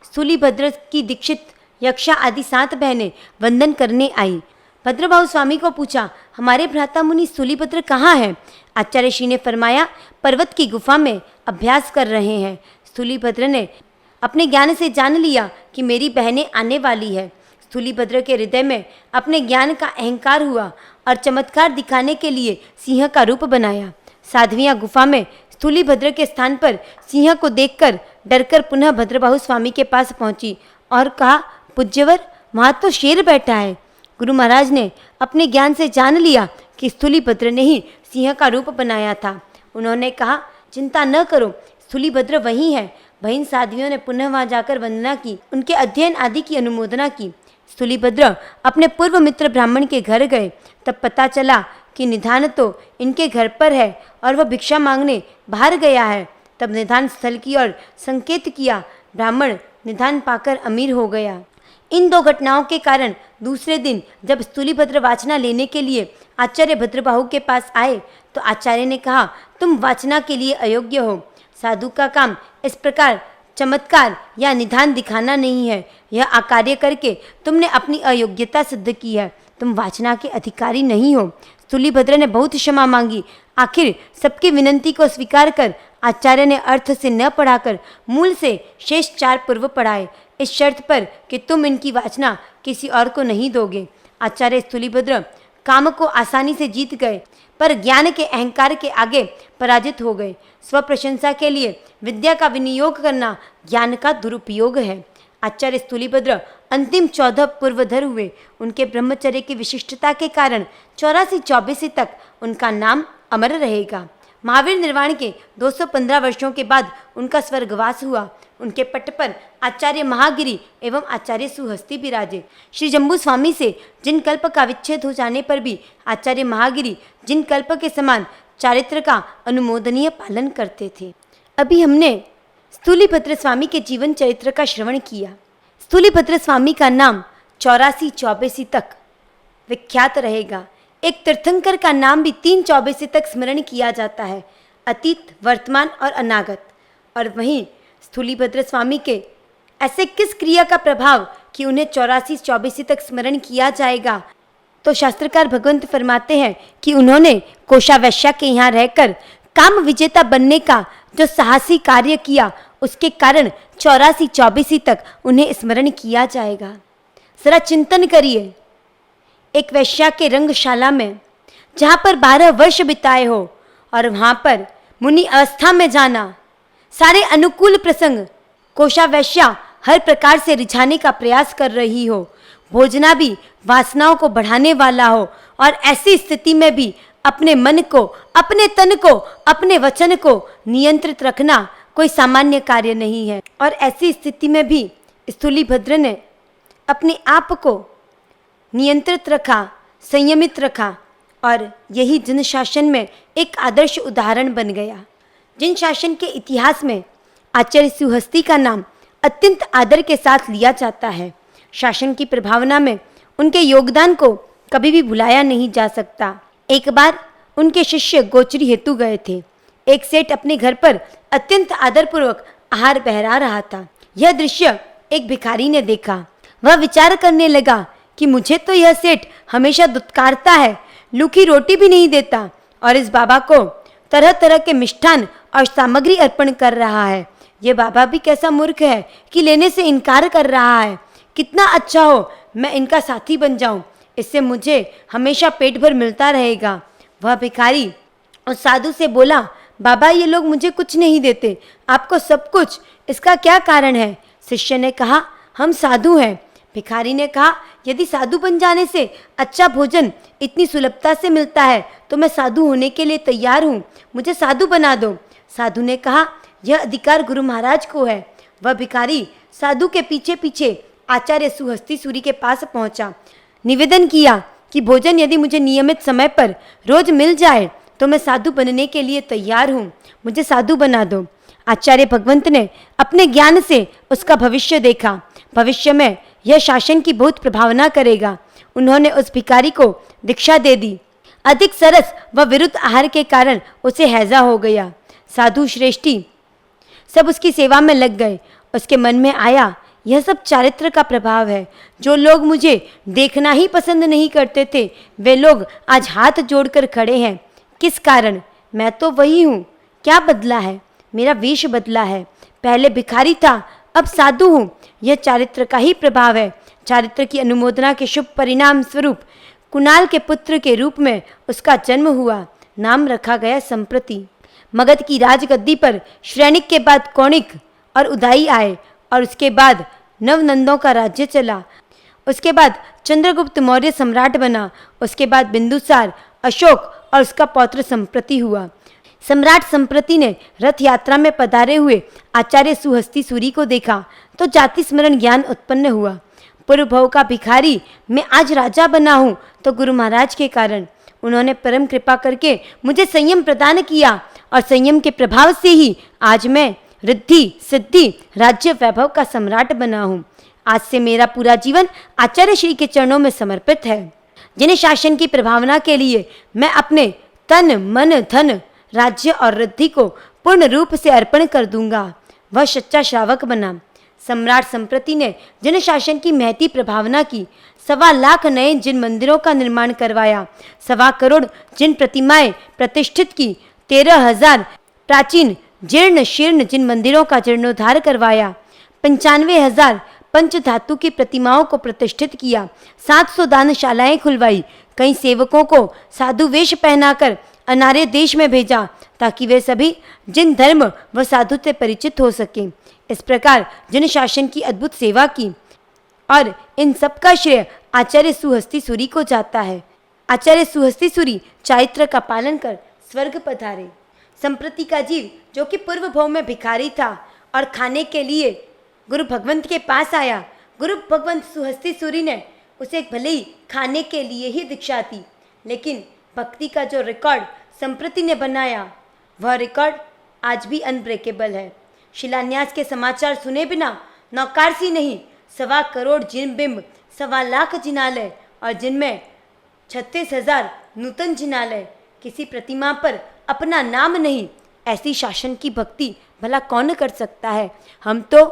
स्थूलीभद्र की दीक्षित यक्षा आदि 7 बहनें वंदन करने आई। भद्रबाहु स्वामी को पूछा, हमारे भ्राता मुनि स्थूलीभद्र कहाँ हैं? आचार्य श्री ने फरमाया, पर्वत की गुफा में अभ्यास कर रहे हैं। स्थूलीभद्र ने अपने ज्ञान से जान लिया कि मेरी बहनें आने वाली है। स्थूलीभद्र के हृदय में अपने ज्ञान का अहंकार हुआ और चमत्कार दिखाने के लिए सिंह का रूप बनाया। साध्वियाँ गुफा में स्थूलीभद्र के स्थान पर सिंह को देखकर डरकर पुनः भद्रबाहु स्वामी के पास पहुंची और कहा, पूज्यवर, वहाँ तो शेर बैठा है। गुरु महाराज ने अपने ज्ञान से जान लिया कि स्थूलीभद्र ने ही सिंह का रूप बनाया था। उन्होंने कहा, चिंता न करो, स्थूलीभद्र वही है। बहन साध्वियों ने पुनः वहां जाकर वंदना की, उनके अध्ययन आदि की अनुमोदना की। स्थूलीभद्र अपने पूर्व मित्र ब्राह्मण के घर गए। तब पता चला कि निधान तो इनके घर पर है और वह भिक्षा मांगने बाहर गया है। तब निधान स्थल की ओर संकेत किया। ब्राह्मण निधान पाकर अमीर हो गया। इन दो घटनाओं के कारण दूसरे दिन जब स्थूलीभद्र वाचना लेने के लिए आचार्य भद्रबाहु के पास आए तो आचार्य ने कहा, तुम वाचना के लिए अयोग्य हो। साधु का काम इस प्रकार चमत्कार या निधान दिखाना नहीं है। यह अकार्य करके तुमने अपनी अयोग्यता सिद्ध की है। तुम वाचना के अधिकारी नहीं हो। स्थूलीभद्र ने बहुत क्षमा मांगी। आखिर सबकी विनंती को स्वीकार कर आचार्य ने अर्थ से न पढ़ाकर मूल से शेष 4 पूर्व पढ़ाए, इस शर्त पर कि तुम इनकी वाचना किसी और को नहीं दोगे। आचार्य स्थूलीभद्र काम को आसानी से जीत गए, पर ज्ञान के अहंकार के आगे पराजित हो गए। स्वप्रशंसा के लिए विद्या का विनियोग करना ज्ञान का दुरुपयोग है। आचार्य स्थूलीभद्र अंतिम 14 पूर्वधर हुए। उनके ब्रह्मचर्य की विशिष्टता के कारण 84-84 तक उनका नाम अमर रहेगा। महावीर निर्वाण के 215 वर्षों के बाद उनका स्वर्गवास हुआ। उनके पट पर आचार्य महागिरी एवं आचार्य सुहस्ती विराजे। श्री जम्बू स्वामी से जिन कल्प का विच्छेद हो जाने पर भी आचार्य महागिरी जिन कल्प के समान चारित्र का अनुमोदनीय पालन करते थे। अभी हमने स्थूलीभद्र स्वामी के जीवन चरित्र का श्रवण किया। स्थूलीभद्र स्वामी का नाम 84-84 तक विख्यात रहेगा। एक तीर्थंकर का नाम भी 3-84 तक स्मरण किया जाता है, अतीत, वर्तमान और अनागत। और वहीं स्थूलीभद्र स्वामी के ऐसे किस क्रिया का प्रभाव कि उन्हें 84-84 तक स्मरण किया जाएगा, तो शास्त्रकार भगवंत फरमाते हैं कि उन्होंने कोषावैश्या के यहाँ रहकर काम विजेता बनने का जो साहसी कार्य किया, उसके कारण 84-84 तक उन्हें स्मरण किया जाएगा। जरा चिंतन करिए, एक वैश्या के रंगशाला में जहाँ पर 12 वर्ष बिताए हो और वहाँ पर मुनि अवस्था में जाना, सारे अनुकूल प्रसंग कोषावैश्या हर प्रकार से रिझाने का प्रयास कर रही हो, भोजना भी वासनाओं को बढ़ाने वाला हो, और ऐसी स्थिति में भी अपने मन को, अपने तन को, अपने वचन को नियंत्रित रखना कोई सामान्य कार्य नहीं है। और ऐसी स्थिति में भी स्थूलीभद्र ने अपने आप को नियंत्रित रखा, संयमित रखा, और यही जिन शासन में एक आदर्श उदाहरण बन गया। जिन शासन के इतिहास में आचार्य सुहस्ती का नाम अत्यंत आदर के साथ लिया जाता है। शासन की प्रभावना में उनके योगदान को कभी भी भुलाया नहीं जा सकता। एक बार उनके शिष्य गोचरी हेतु गए थे। एक सेठ अपने घर पर अत्यंत आदरपूर्वक आहार बहरा रहा था। यह दृश्य एक भिखारी ने देखा। वह विचार करने लगा कि मुझे तो यह सेठ हमेशा दुत्कारता है, लूखी रोटी भी नहीं देता, और इस बाबा को तरह तरह के मिष्ठान और सामग्री अर्पण कर रहा है। यह बाबा भी कैसा मूर्ख है कि लेने से इनकार कर रहा है। कितना अच्छा हो मैं इनका साथी बन जाऊं, इससे मुझे हमेशा पेट भर मिलता रहेगा। वह भिखारी उस साधु से बोला, बाबा ये लोग मुझे कुछ नहीं देते, आपको सब कुछ, इसका क्या कारण है? शिष्य ने कहा, हम साधु हैं। भिखारी ने कहा, यदि साधु बन जाने से अच्छा भोजन इतनी सुलभता से मिलता है तो मैं साधु होने के लिए तैयार हूँ, मुझे साधु बना दो। साधु ने कहा, यह अधिकार गुरु महाराज को है। वह भिखारी साधु के पीछे पीछे आचार्य सुहस्ती सूरी के पास पहुंचा। निवेदन किया कि भोजन यदि मुझे नियमित समय पर रोज मिल जाए तो मैं साधु बनने के लिए तैयार हूँ, मुझे साधु बना दो। आचार्य भगवंत ने अपने ज्ञान से उसका भविष्य देखा। भविष्य में यह शासन की बहुत प्रभावना करेगा। उन्होंने उस भिखारी को दीक्षा दे दी। अधिक सरस व विरुद्ध आहार के कारण उसे हैजा हो गया। साधु श्रेष्ठी सब उसकी सेवा में लग गए। उसके मन में आया, यह सब चारित्र का प्रभाव है। जो लोग मुझे देखना ही पसंद नहीं करते थे, वे लोग आज हाथ जोड़कर खड़े हैं। किस कारण? मैं तो वही हूँ। क्या बदला है? मेरा वेश बदला है। पहले भिखारी था, अब साधु हूँ। यह चारित्र का ही प्रभाव है। चारित्र की अनुमोदना के शुभ परिणाम स्वरूप कुणाल के पुत्र के रूप में उसका जन्म हुआ। नाम रखा गया संप्रति। मगध की राजगद्दी पर श्रेणिक के बाद कौणिक और उदाई आए, और उसके बाद नवनंदों का राज्य चला। उसके बाद चंद्रगुप्त मौर्य सम्राट बना। उसके बाद बिंदुसार, अशोक और उसका पौत्र संप्रति हुआ। सम्राट संप्रति ने रथ यात्रा में पधारे हुए आचार्य सुहस्ती सूरी को देखा तो जाति स्मरण ज्ञान उत्पन्न हुआ। पूर्व भव का भिखारी मैं आज राजा बना हूँ तो गुरु महाराज के कारण। उन्होंने परम कृपा करके मुझे संयम प्रदान किया और संयम के प्रभाव से ही आज मैं रिद्धि सिद्धि राज्य वैभव का सम्राट बना हूँ। आज से मेरा पूरा जीवन आचार्य श्री के चरणों में समर्पित है, जिन्हें शासन की प्रभावना के लिए मैं अपने तन मन धन राज्य और रिद्धि को पूर्ण रूप से अर्पण कर दूंगा। वह सच्चा श्रावक बना। सम्राट संप्रति ने जिन शासन की महती प्रभावना की, 1.25 लाख नए जिन मंदिरों का निर्माण करवाया, 1.25 करोड़ जिन प्रतिमाएं प्रतिष्ठित की, 13,000 प्राचीन जीर्ण शीर्ण जिन मंदिरों का जीर्णोद्धार करवाया, 95,000 पंचधातु की प्रतिमाओं को प्रतिष्ठित किया, 700 दानशालाएं खुलवाई, कई सेवकों को साधु वेश पहनाकर अनार्य देश में भेजा ताकि वे सभी जिन धर्म व साधु से परिचित हो सकें। इस प्रकार जिन शासन की अद्भुत सेवा की और इन सब का श्रेय आचार्य सुहस्तिसूरी को जाता है। आचार्य सुहस्तिसूरी चारित्र का पालन कर स्वर्ग पधारे। संप्रति का जीव जो कि पूर्व भव में भिखारी था और खाने के लिए गुरु भगवंत के पास आया, गुरु भगवंत सुहस्तिसूरी ने उसे भले ही खाने के लिए ही दीक्षा दी, लेकिन भक्ति का जो रिकॉर्ड संप्रति ने बनाया वह रिकॉर्ड आज भी अनब्रेकेबल है। शिलान्यास के समाचार सुने बिना नौकारसी नहीं, 1.25 करोड़ जिन बिंब, 1.25 लाख जिनालय और जिनमें 36,000 नूतन जिनालय, किसी प्रतिमा पर अपना नाम नहीं, ऐसी शासन की भक्ति भला कौन कर सकता है। हम तो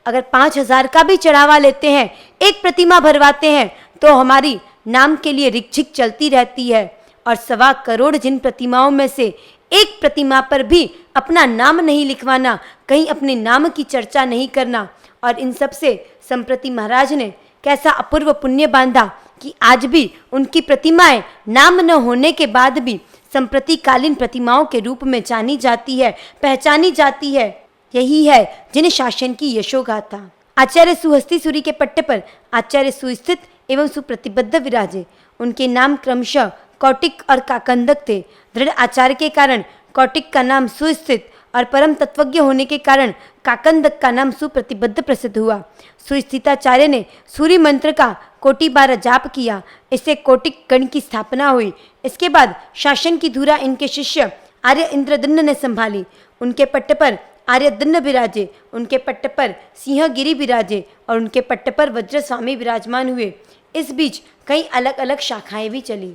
अगर 5,000 का भी चढ़ावा लेते हैं, एक प्रतिमा भरवाते हैं, तो हमारी नाम के लिए रिक्झिक चलती रहती है। और 1.25 करोड़ जिन प्रतिमाओं में से एक प्रतिमा पर भी अपना नाम नहीं लिखवाना, कहीं अपने नाम की चर्चा नहीं करना, और इन सब से संप्रति महाराज ने कैसा अपूर्व पुण्य बांधा कि आज भी उनकी प्रतिमाएं नाम न होने के बाद भी संप्रतिकालीन प्रतिमाओं के रूप में जानी जाती है, पहचानी जाती है। यही है जिन शासन की यशोगाथा। आचार्य सुहस्तिसूरी के पट्टे पर आचार्य सुस्थित एवं सुप्रतिबद्ध विराजे। उनके नाम क्रमशः कौटिक और काकंदक थे। दृढ़ आचार्य के कारण कौटिक का नाम सुस्थित और परम तत्वज्ञ होने के कारण काकंदक का नाम सुप्रतिबद्ध प्रसिद्ध हुआ। सुस्थिताचार्य ने सूर्य मंत्र का कोटि 12 जाप किया, इससे कौटिक गण की स्थापना हुई। इसके बाद शासन की धुरा इनके शिष्य आर्य इंद्रदन्न ने संभाली। उनके पट्टे पर आर्यदन्न विराजे, उनके पट्टे पर सिंहगिरी विराजे और उनके पट्टे पर वज्रस्वामी विराजमान हुए। इस बीच कई अलग अलग शाखाएं भी चली।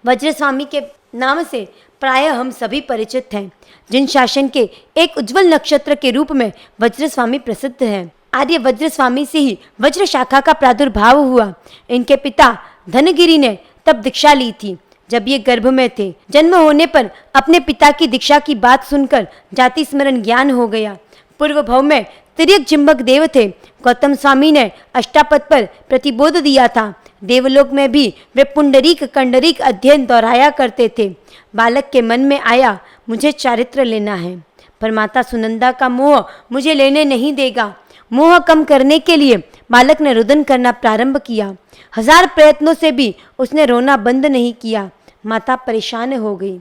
वज्रस्वामी के नाम से प्रायः हम सभी परिचित हैं। जिन शासन के एक उज्जवल नक्षत्र के रूप में वज्रस्वामी प्रसिद्ध हैं। आर्य वज्रस्वामी से ही वज्र शाखा का प्रादुर्भाव हुआ। इनके पिता धनगिरी ने तब दीक्षा ली थी जब ये गर्भ में थे। जन्म होने पर अपने पिता की दीक्षा की बात सुनकर जाति स्मरण ज्ञान हो गया। पूर्व भव में तिर्यक जिम्बक देव थे। गौतम स्वामी ने अष्टापद पर प्रतिबोध दिया था। देवलोक में भी वे पुंडरीक कंडरीक अध्ययन दोहराया करते थे। बालक के मन में आया, मुझे चारित्र लेना है, पर माता सुनंदा का मोह मुझे लेने नहीं देगा। मोह कम करने के लिए बालक ने रुदन करना प्रारंभ किया। 1000 प्रयत्नों से भी उसने रोना बंद नहीं किया। माता परेशान हो गई।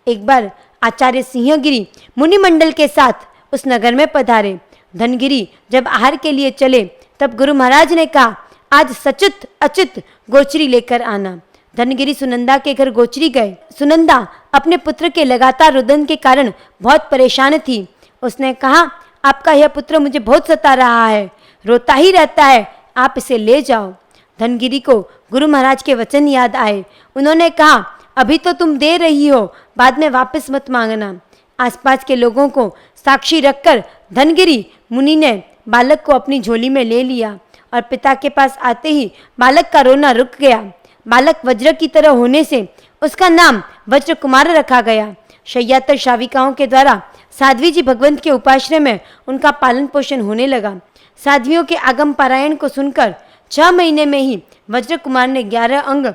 एक बार आचार्य सिंहगिरी मुनिमंडल के साथ उस नगर में पधारे। धनगिरी जब आहार के लिए चले तब गुरु महाराज ने कहा, आज सचित अचित गोचरी लेकर आना। धनगिरी सुनंदा के घर गोचरी गए। सुनंदा अपने पुत्र के लगातार रुदन के कारण बहुत परेशान थी। उसने कहा, आपका यह पुत्र मुझे बहुत सता रहा है, रोता ही रहता है, आप इसे ले जाओ। धनगिरी को गुरु महाराज के वचन याद आए। उन्होंने कहा, अभी तो तुम दे रही हो, बाद में वापस मत मांगना। आसपास के लोगों को साक्षी रखकर धनगिरी मुनि ने बालक को अपनी झोली में ले लिया और पिता के पास आते ही बालक का रोना रुक गया। बालक वज्र की तरह होने से उसका नाम वज्र कुमार रखा गया। शय्यातर श्राविकाओं के द्वारा साध्वी जी भगवंत के उपाश्रय में उनका पालन पोषण होने लगा। साध्वियों के आगम पारायण को सुनकर 6 महीने में ही वज्र कुमार ने 11 अंग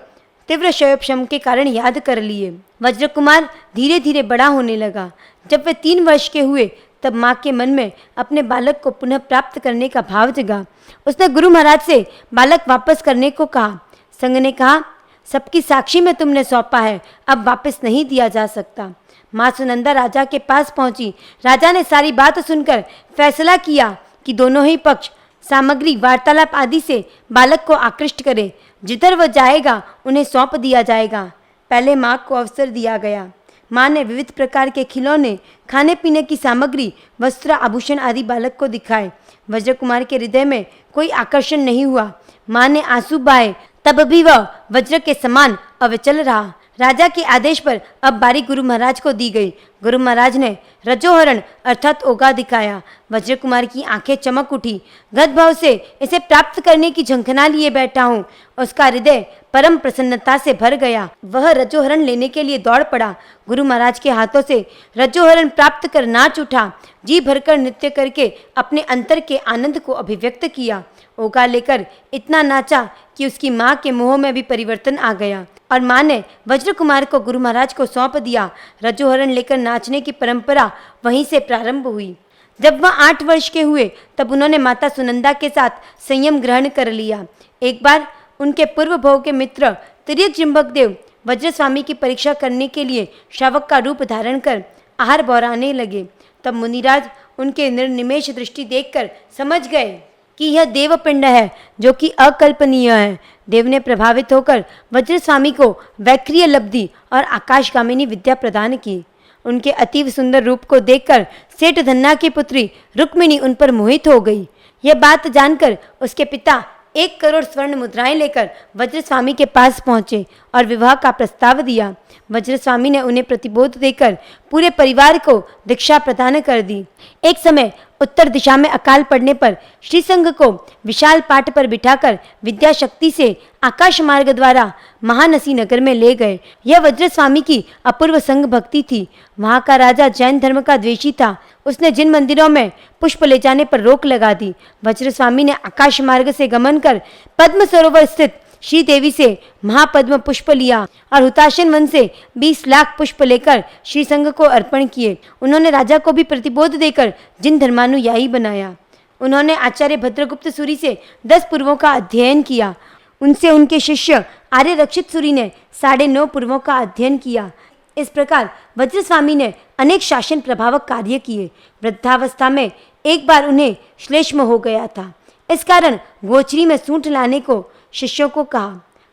तीव्र शयोपशम के कारण याद कर लिए। वज्र कुमार धीरे धीरे बड़ा होने लगा। जब वे 3 वर्ष के हुए तब माँ के मन में अपने बालक को पुनः प्राप्त करने का भाव जगा। उसने गुरु महाराज से बालक वापस करने को कहा। संग ने कहा, सबकी साक्षी में तुमने सौंपा है, अब वापस नहीं दिया जा सकता। माँ सुनंदा राजा के पास पहुंची। राजा ने सारी बात सुनकर फैसला किया कि दोनों ही पक्ष सामग्री वार्तालाप आदि से बालक को आकृष्ट करें। जिधर वह जाएगा उन्हें सौंप दिया जाएगा। पहले माँ को अवसर दिया गया। माँ ने विविध प्रकार के खिलौने, खाने पीने की सामग्री, वस्त्र, आभूषण आदि बालक को दिखाए। वज्र कुमार के हृदय में कोई आकर्षण नहीं हुआ। माँ ने आंसू बहाए, तब भी वह वज्र के समान अविचल रहा। राजा के आदेश पर अब बारी गुरु महाराज को दी गई। गुरु महाराज ने रजोहरण अर्थात ओगा दिखाया। वज्र कुमार की आंखें चमक उठी। गदभाव से इसे प्राप्त करने की झंखना लिए बैठा हूँ। उसका हृदय परम प्रसन्नता से भर गया। वह रजोहरण लेने के लिए दौड़ पड़ा। गुरु महाराज के हाथों से रजोहरण प्राप्त कर नाच उठा। जी भरकर नृत्य करके अपने अंतर के आनंद को अभिव्यक्त किया। ओगा लेकर इतना नाचा कि उसकी माँ के मुंह में भी परिवर्तन आ गया और माँ ने वज्र कुमार को गुरु महाराज को सौंप दिया। रजोहरण लेकर नाचने की परंपरा वहीं से प्रारंभ हुई। जब वह 8 वर्ष के हुए तब उन्होंने माता सुनंदा के साथ संयम ग्रहण कर लिया। एक बार उनके पूर्व भव के मित्र तिर्यक जिम्बक देव वज्र स्वामी की परीक्षा करने के लिए श्रावक का रूप धारण कर आहार बौराने लगे। तब मुनिराज उनके निर्निमेष दृष्टि देखकर समझ गए कि यह देवपिंड है जो कि अकल्पनीय है। देव ने प्रभावित होकर वज्र स्वामी को वैक्रिय लब्धि और आकाशगामिनी विद्या प्रदान की। उनके अतीव सुंदर रूप को देखकर सेठ धन्ना की पुत्री रुक्मिणी उन पर मोहित हो गई। यह बात जानकर उसके पिता 1 करोड़ स्वर्ण मुद्राएं लेकर वज्र स्वामी के पास पहुंचे और विवाह का प्रस्ताव दिया। वज्र स्वामी ने उन्हें प्रतिबोध देकर पूरे परिवार को दीक्षा प्रदान कर दी। एक समय उत्तर दिशा में अकाल पड़ने पर श्रीसंघ को विशाल पाट पर बिठाकर विद्या शक्ति से आकाश मार्ग द्वारा महानसी नगर में ले गए। यह वज्र स्वामी की अपूर्व संघ भक्ति थी। वहाँ का राजा जैन धर्म का द्वेषी था। उसने जिन मंदिरों में पुष्प ले जाने पर रोक लगा दी। वज्र स्वामी ने आकाश मार्ग से गमन कर पद्म सरोवर स्थित श्री देवी से महापद्म पुष्प लिया और हुताशन वन से 20 लाख पुष्प लेकर श्री संघ को अर्पण किए। उन्होंने राजा को भी प्रतिबोध देकर जिन धर्मानुयायी बनाया। उन्होंने आचार्य भद्रगुप्त सूरी से 10 पूर्वों का अध्ययन किया। उनसे उनके शिष्य आर्य रक्षित सूरी ने 9.5 पूर्वों का अध्ययन किया। इस प्रकार वज्र स्वामी ने अनेक शासन प्रभावक कार्य किए। वृद्धावस्था में एक बार उन्हें श्लेष्म हो गया था। इस कारण गोचरी में सूंठ लाने को शिष्यों को कहा।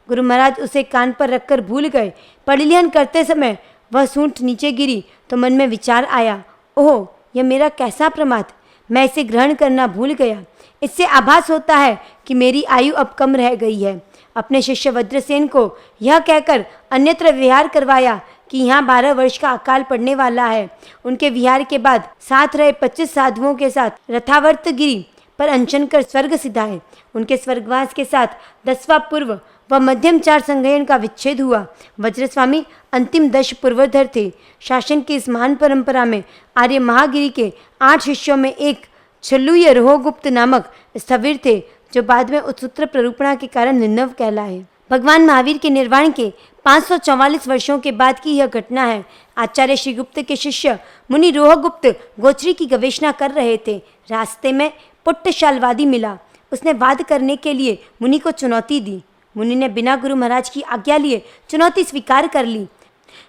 गुरु महाराज उसे कान पर रखकर भूल गए। परिलिहन करते समय वह सूंठ नीचे गिरी तो मन में विचार आया, ओह यह मेरा कैसा प्रमाद, मैं इसे ग्रहण करना भूल गया। इससे आभास होता है कि मेरी आयु अब कम रह गई है। अपने शिष्य वज्रसेन को यह कहकर अन्यत्र विहार करवाया कि यहाँ 12 वर्ष का अकाल पड़ने वाला है। उनके विहार के बाद साथ रहे 25 साधुओं के साथ रथावर्त गिरी पर अनशन कर स्वर्ग सिधाए। उनके स्वर्गवास के साथ 10वां पूर्व व मध्यम 4 संघयन का विच्छेद हुआ। वज्रस्वामी अंतिम 10 पूर्वधर थे। शासन की इस महान परंपरा में आर्य महागिरी के 8 शिष्यों में एक छल्लुय रोहगुप्त नामक स्थविर थे, जो बाद में उत्सूत्र प्ररूपणा के कारण निन्नव कहलाए। भगवान महावीर के निर्वाण के 544 वर्षों के बाद की यह घटना है। आचार्य श्रीगुप्त के शिष्य मुनि रोहगुप्त गोचरी की गवेषणा कर रहे थे। रास्ते में पुट्टशालवादी मिला। उसने वाद करने के लिए मुनि को चुनौती दी। मुनि ने बिना गुरु महाराज की आज्ञा लिए चुनौती स्वीकार कर ली।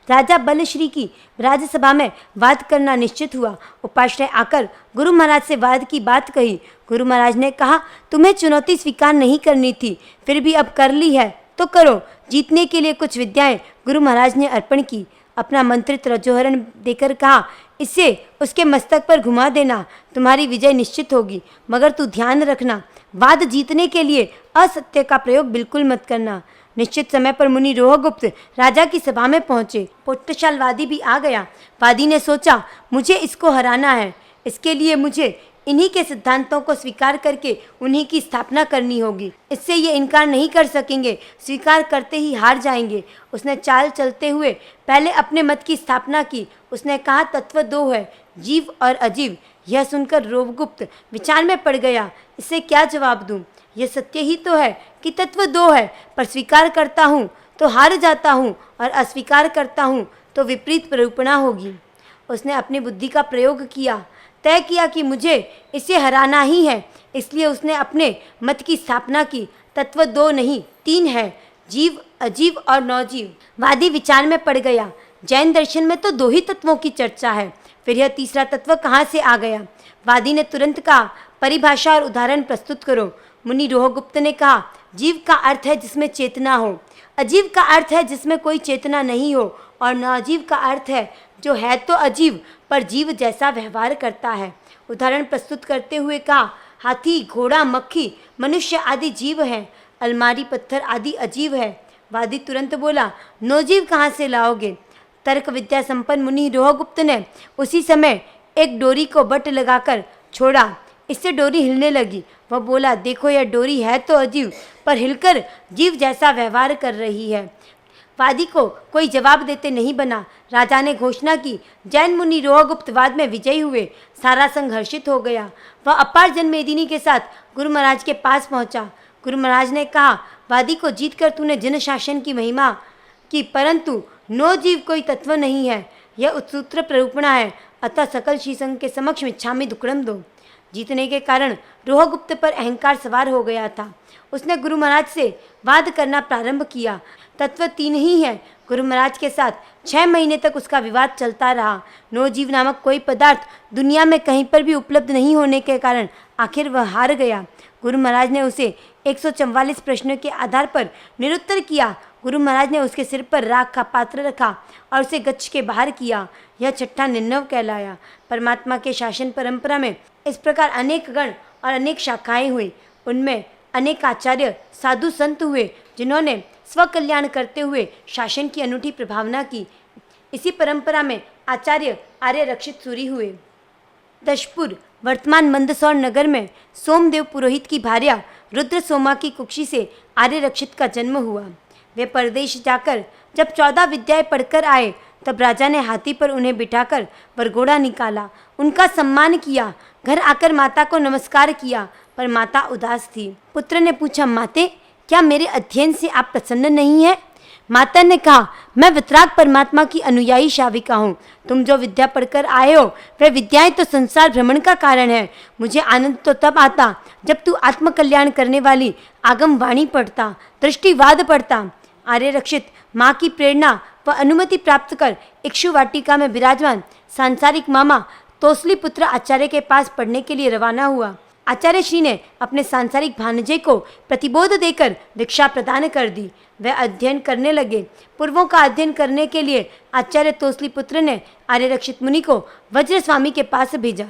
राजा बलश्री की राजसभा में वाद करना निश्चित हुआ। उपाश्रय आकर गुरु महाराज से वाद की बात कही। गुरु महाराज ने कहा, तुम्हें चुनौती स्वीकार नहीं करनी थी, फिर भी अब कर ली है तो करो। जीतने के लिए कुछ विद्याएं गुरु महाराज ने अर्पण की। अपना मंत्रित रजोहरण देकर कहा, इससे उसके मस्तक पर घुमा देना, तुम्हारी विजय निश्चित होगी। मगर तू ध्यान रखना, वाद जीतने के लिए असत्य का प्रयोग बिल्कुल मत करना। निश्चित समय पर मुनि रोहगुप्त राजा की सभा में पहुंचे। पुट्टशालवादी भी आ गया। वादी ने सोचा, मुझे इसको हराना है, इसके लिए मुझे इन्हीं के सिद्धांतों को स्वीकार करके उन्हीं की स्थापना करनी होगी। इससे ये इनकार नहीं कर सकेंगे, स्वीकार करते ही हार जाएंगे। उसने चाल चलते हुए पहले अपने मत की स्थापना की। उसने कहा, तत्व 2 है, जीव और अजीव। यह सुनकर रोहगुप्त विचार में पड़ गया, इससे क्या जवाब दूं? यह सत्य ही तो है कि तत्व 2 है, पर स्वीकार करता हूँ तो हार जाता हूँ और अस्वीकार करता हूँ तो विपरीत प्ररूपणा होगी। उसने अपनी बुद्धि का प्रयोग किया, तय किया कि मुझे इसे हराना ही है। इसलिए उसने अपने मत की स्थापना की। तत्व 2 नहीं 3 है, जीव, अजीव और नौजीव। वादी विचार में पड़ गया। जैन दर्शन में तो 2 ही तत्वों की चर्चा है, फिर यह तीसरा तत्व कहाँ से आ गया? वादी ने तुरंत कहा, परिभाषा और उदाहरण प्रस्तुत करो। मुनि रोहगुप्त ने कहा, जीव का अर्थ है जिसमें चेतना हो, अजीव का अर्थ है जिसमें कोई चेतना नहीं हो, और नाजीव का अर्थ है जो है तो अजीव पर जीव जैसा व्यवहार करता है। उदाहरण प्रस्तुत करते हुए कहा, हाथी, घोड़ा, मक्खी, मनुष्य आदि जीव हैं, अलमारी, पत्थर आदि अजीव है। वादी तुरंत बोला, नौजीव कहाँ से लाओगे? तर्क विद्या संपन्न मुनि रोहगुप्त ने उसी समय एक डोरी को बट लगाकर छोड़ा, इससे डोरी हिलने लगी। वह बोला, देखो यह डोरी है तो अजीव पर हिलकर जीव जैसा व्यवहार कर रही है। वादी को कोई जवाब देते नहीं बना। राजा ने घोषणा की, जैन मुनि रोहगुप्त वाद में विजयी हुए। सारा संघ हर्षित हो गया। वह अपार जनमेदिनी के साथ गुरु महाराज के पास पहुंचा। गुरु महाराज ने कहा, वादी को जीतकर तूने जन शासन की महिमा की, परंतु नो जीव कोई तत्व नहीं है, यह उत्सूत्र प्ररूपणा है, अतः सकल श्रीसंघ के समक्ष मिच्छामि दुक्कडम दो। जीतने के कारण रोहगुप्त पर अहंकार सवार हो गया था। उसने गुरु महाराज से वाद करना प्रारंभ किया। तत्व तीन ही है। गुरु महाराज के साथ 6 महीने तक उसका विवाद चलता रहा। नौजीव नामक कोई पदार्थ दुनिया में कहीं पर भी उपलब्ध नहीं होने के कारण आखिर वह हार गया। गुरु महाराज ने उसे 144 प्रश्नों के आधार पर निरुत्तर किया। गुरु महाराज ने उसके सिर पर राख का पात्र रखा और उसे गच्छ के बाहर किया। यह छठा निर्णव कहलाया। परमात्मा के शासन परंपरा में इस प्रकार अनेक गण और अनेक शाखाएं हुई। उनमें अनेक आचार्य साधु संत हुए जिन्होंने स्वकल्याण करते हुए शासन की अनूठी प्रभावना की। इसी परंपरा में आचार्य आर्य रक्षित सूरी हुए। दशपुर वर्तमान मंदसौर नगर में सोमदेव पुरोहित की भार्या रुद्र सोमा की कुक्षी से आर्य रक्षित का जन्म हुआ। वे परदेश जाकर जब 14 विद्याएं पढ़कर आए तब राजा ने हाथी पर उन्हें बिठाकर वरघोड़ा निकाला, उनका सम्मान किया। घर आकर माता को नमस्कार किया, पर माता उदास थी। पुत्र ने पूछा, माते क्या मेरे अध्ययन से आप प्रसन्न नहीं हैं? माता ने कहा, मैं वितराग परमात्मा की अनुयायी शाविका हूँ। तुम जो विद्या पढ़कर आए हो वह विद्याएं तो संसार भ्रमण का कारण है। मुझे आनंद तो तब आता जब तू आत्मकल्याण करने वाली आगम वाणी पढ़ता, दृष्टिवाद पढ़ता। आर्य रक्षित माँ की प्रेरणा व अनुमति प्राप्त कर इक्षु वाटिका में विराजमान सांसारिक मामा तोसली पुत्र आचार्य के पास पढ़ने के लिए रवाना हुआ। आचार्य श्री ने अपने सांसारिक भानजे को प्रतिबोध देकर दीक्षा प्रदान कर दी। वह अध्ययन करने लगे। पूर्वों का अध्ययन करने के लिए आचार्य तोसली पुत्र ने आर्य रक्षित मुनि को वज्र स्वामी के पास भेजा।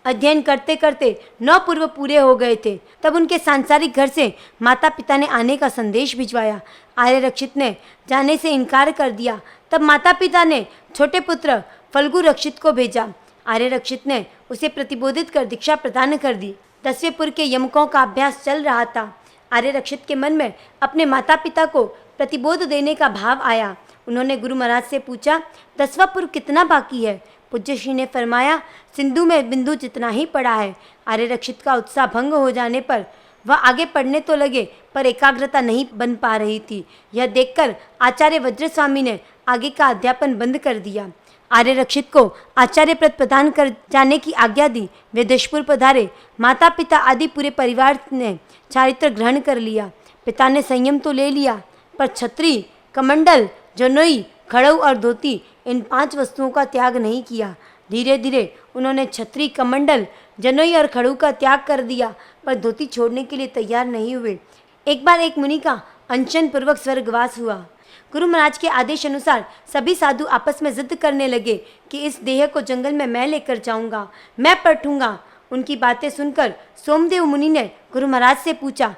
अध्ययन करते करते 9 पूर्व पूरे हो गए थे। तब उनके सांसारिक घर से माता पिता ने आने का संदेश भिजवाया। आर्य रक्षित ने जाने से इनकार कर दिया। तब माता पिता ने छोटे पुत्र फल्गु रक्षित को भेजा। आर्य रक्षित ने उसे प्रतिबोधित कर दीक्षा प्रदान कर दी। 10वें पुर के यमकों का अभ्यास चल रहा था। आर्य रक्षित के मन में अपने माता पिता को प्रतिबोध देने का भाव आया। उन्होंने गुरु महाराज से पूछा, 10वां पुर कितना बाकी है? पूज्य श्री ने फरमाया, सिंधु में बिंदु जितना ही पड़ा है। आर्य रक्षित का उत्साह भंग हो जाने पर वह आगे पढ़ने तो लगे पर एकाग्रता नहीं बन पा रही थी। यह देखकर आचार्य वज्र स्वामी ने आगे का अध्यापन बंद कर दिया। आर्य रक्षित को आचार्य पद प्रदान कर जाने की आज्ञा दी। वे दशपुर पधारे। माता पिता आदि पूरे परिवार ने चारित्र ग्रहण कर लिया। पिता ने संयम तो ले लिया पर छत्री, कमंडल, जनोई, खड़ऊ और धोती इन 5 वस्तुओं का त्याग नहीं किया। धीरे धीरे उन्होंने छत्री, कमंडल, जनोई और खड़ू का त्याग कर दिया पर धोती छोड़ने के लिए तैयार नहीं हुए। एक बार एक मुनि का अनशन पूर्वक स्वर्गवास हुआ। गुरु महाराज के आदेश अनुसार सभी साधु आपस में जिद करने लगे कि इस देह को जंगल में मैं लेकर जाऊंगा, मैं पलटूंगा। उनकी बातें सुनकर सोमदेव मुनि ने गुरु महाराज से पूछा,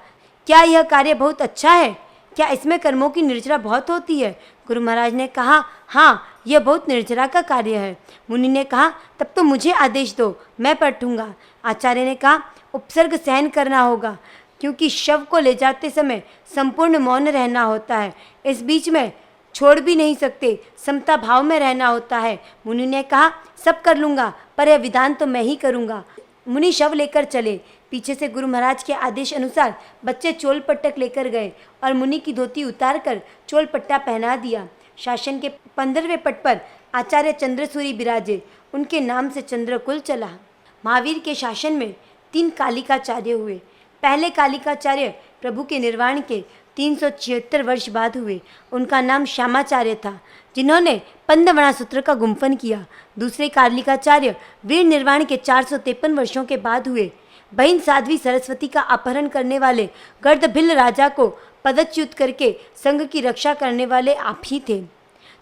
क्या यह कार्य बहुत अच्छा है? क्या इसमें कर्मों की निर्जरा बहुत होती है? गुरु महाराज ने कहा, हाँ, यह बहुत निर्जरा का कार्य है। मुनि ने कहा, तब तो मुझे आदेश दो, मैं पलटूंगा। आचार्य ने कहा, उपसर्ग सहन करना होगा क्योंकि शव को ले जाते समय संपूर्ण मौन रहना होता है। इस बीच में छोड़ भी नहीं सकते, समता भाव में रहना होता है। मुनि ने कहा, सब कर लूँगा पर यह विधान तो मैं ही करूँगा। मुनि शव लेकर चले। पीछे से गुरु महाराज के आदेश अनुसार बच्चे चोल पट्टक लेकर गए और मुनि की धोती उतार कर चोल पट्टा पहना दिया। शासन के 15वें पट पर आचार्य चंद्रसूरी विराजे। उनके नाम से चंद्रकुल चला। महावीर के शासन में 3 कालिकाचार्य हुए। पहले कालिकाचार्य प्रभु के निर्वाण के 376 वर्ष बाद हुए। उनका नाम श्यामाचार्य था, जिन्होंने पंदवणा सूत्र का गुम्फन किया। दूसरे कालिकाचार्य वीर निर्वाण के 453 वर्षों के बाद हुए। बहन साध्वी सरस्वती का अपहरण करने वाले गर्दभिल्ल राजा को पदच्युत करके संघ की रक्षा करने वाले आप ही थे।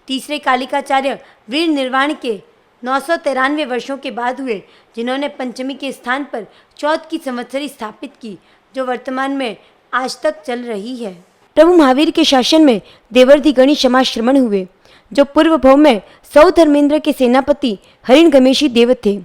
तीसरे कालिकाचार्य वीर निर्वाण के 993 वर्षों के बाद हुए, जिन्होंने पंचमी के स्थान पर चौथ की संवत्सरी स्थापित की, जो वर्तमान में आज तक चल रही है। प्रभु महावीर के शासन में देवर्धि गणी समाश्रमण हुए, जो पूर्व भव में सौ धर्मेंद्र के सेनापति हरिणगमेशी देव थे।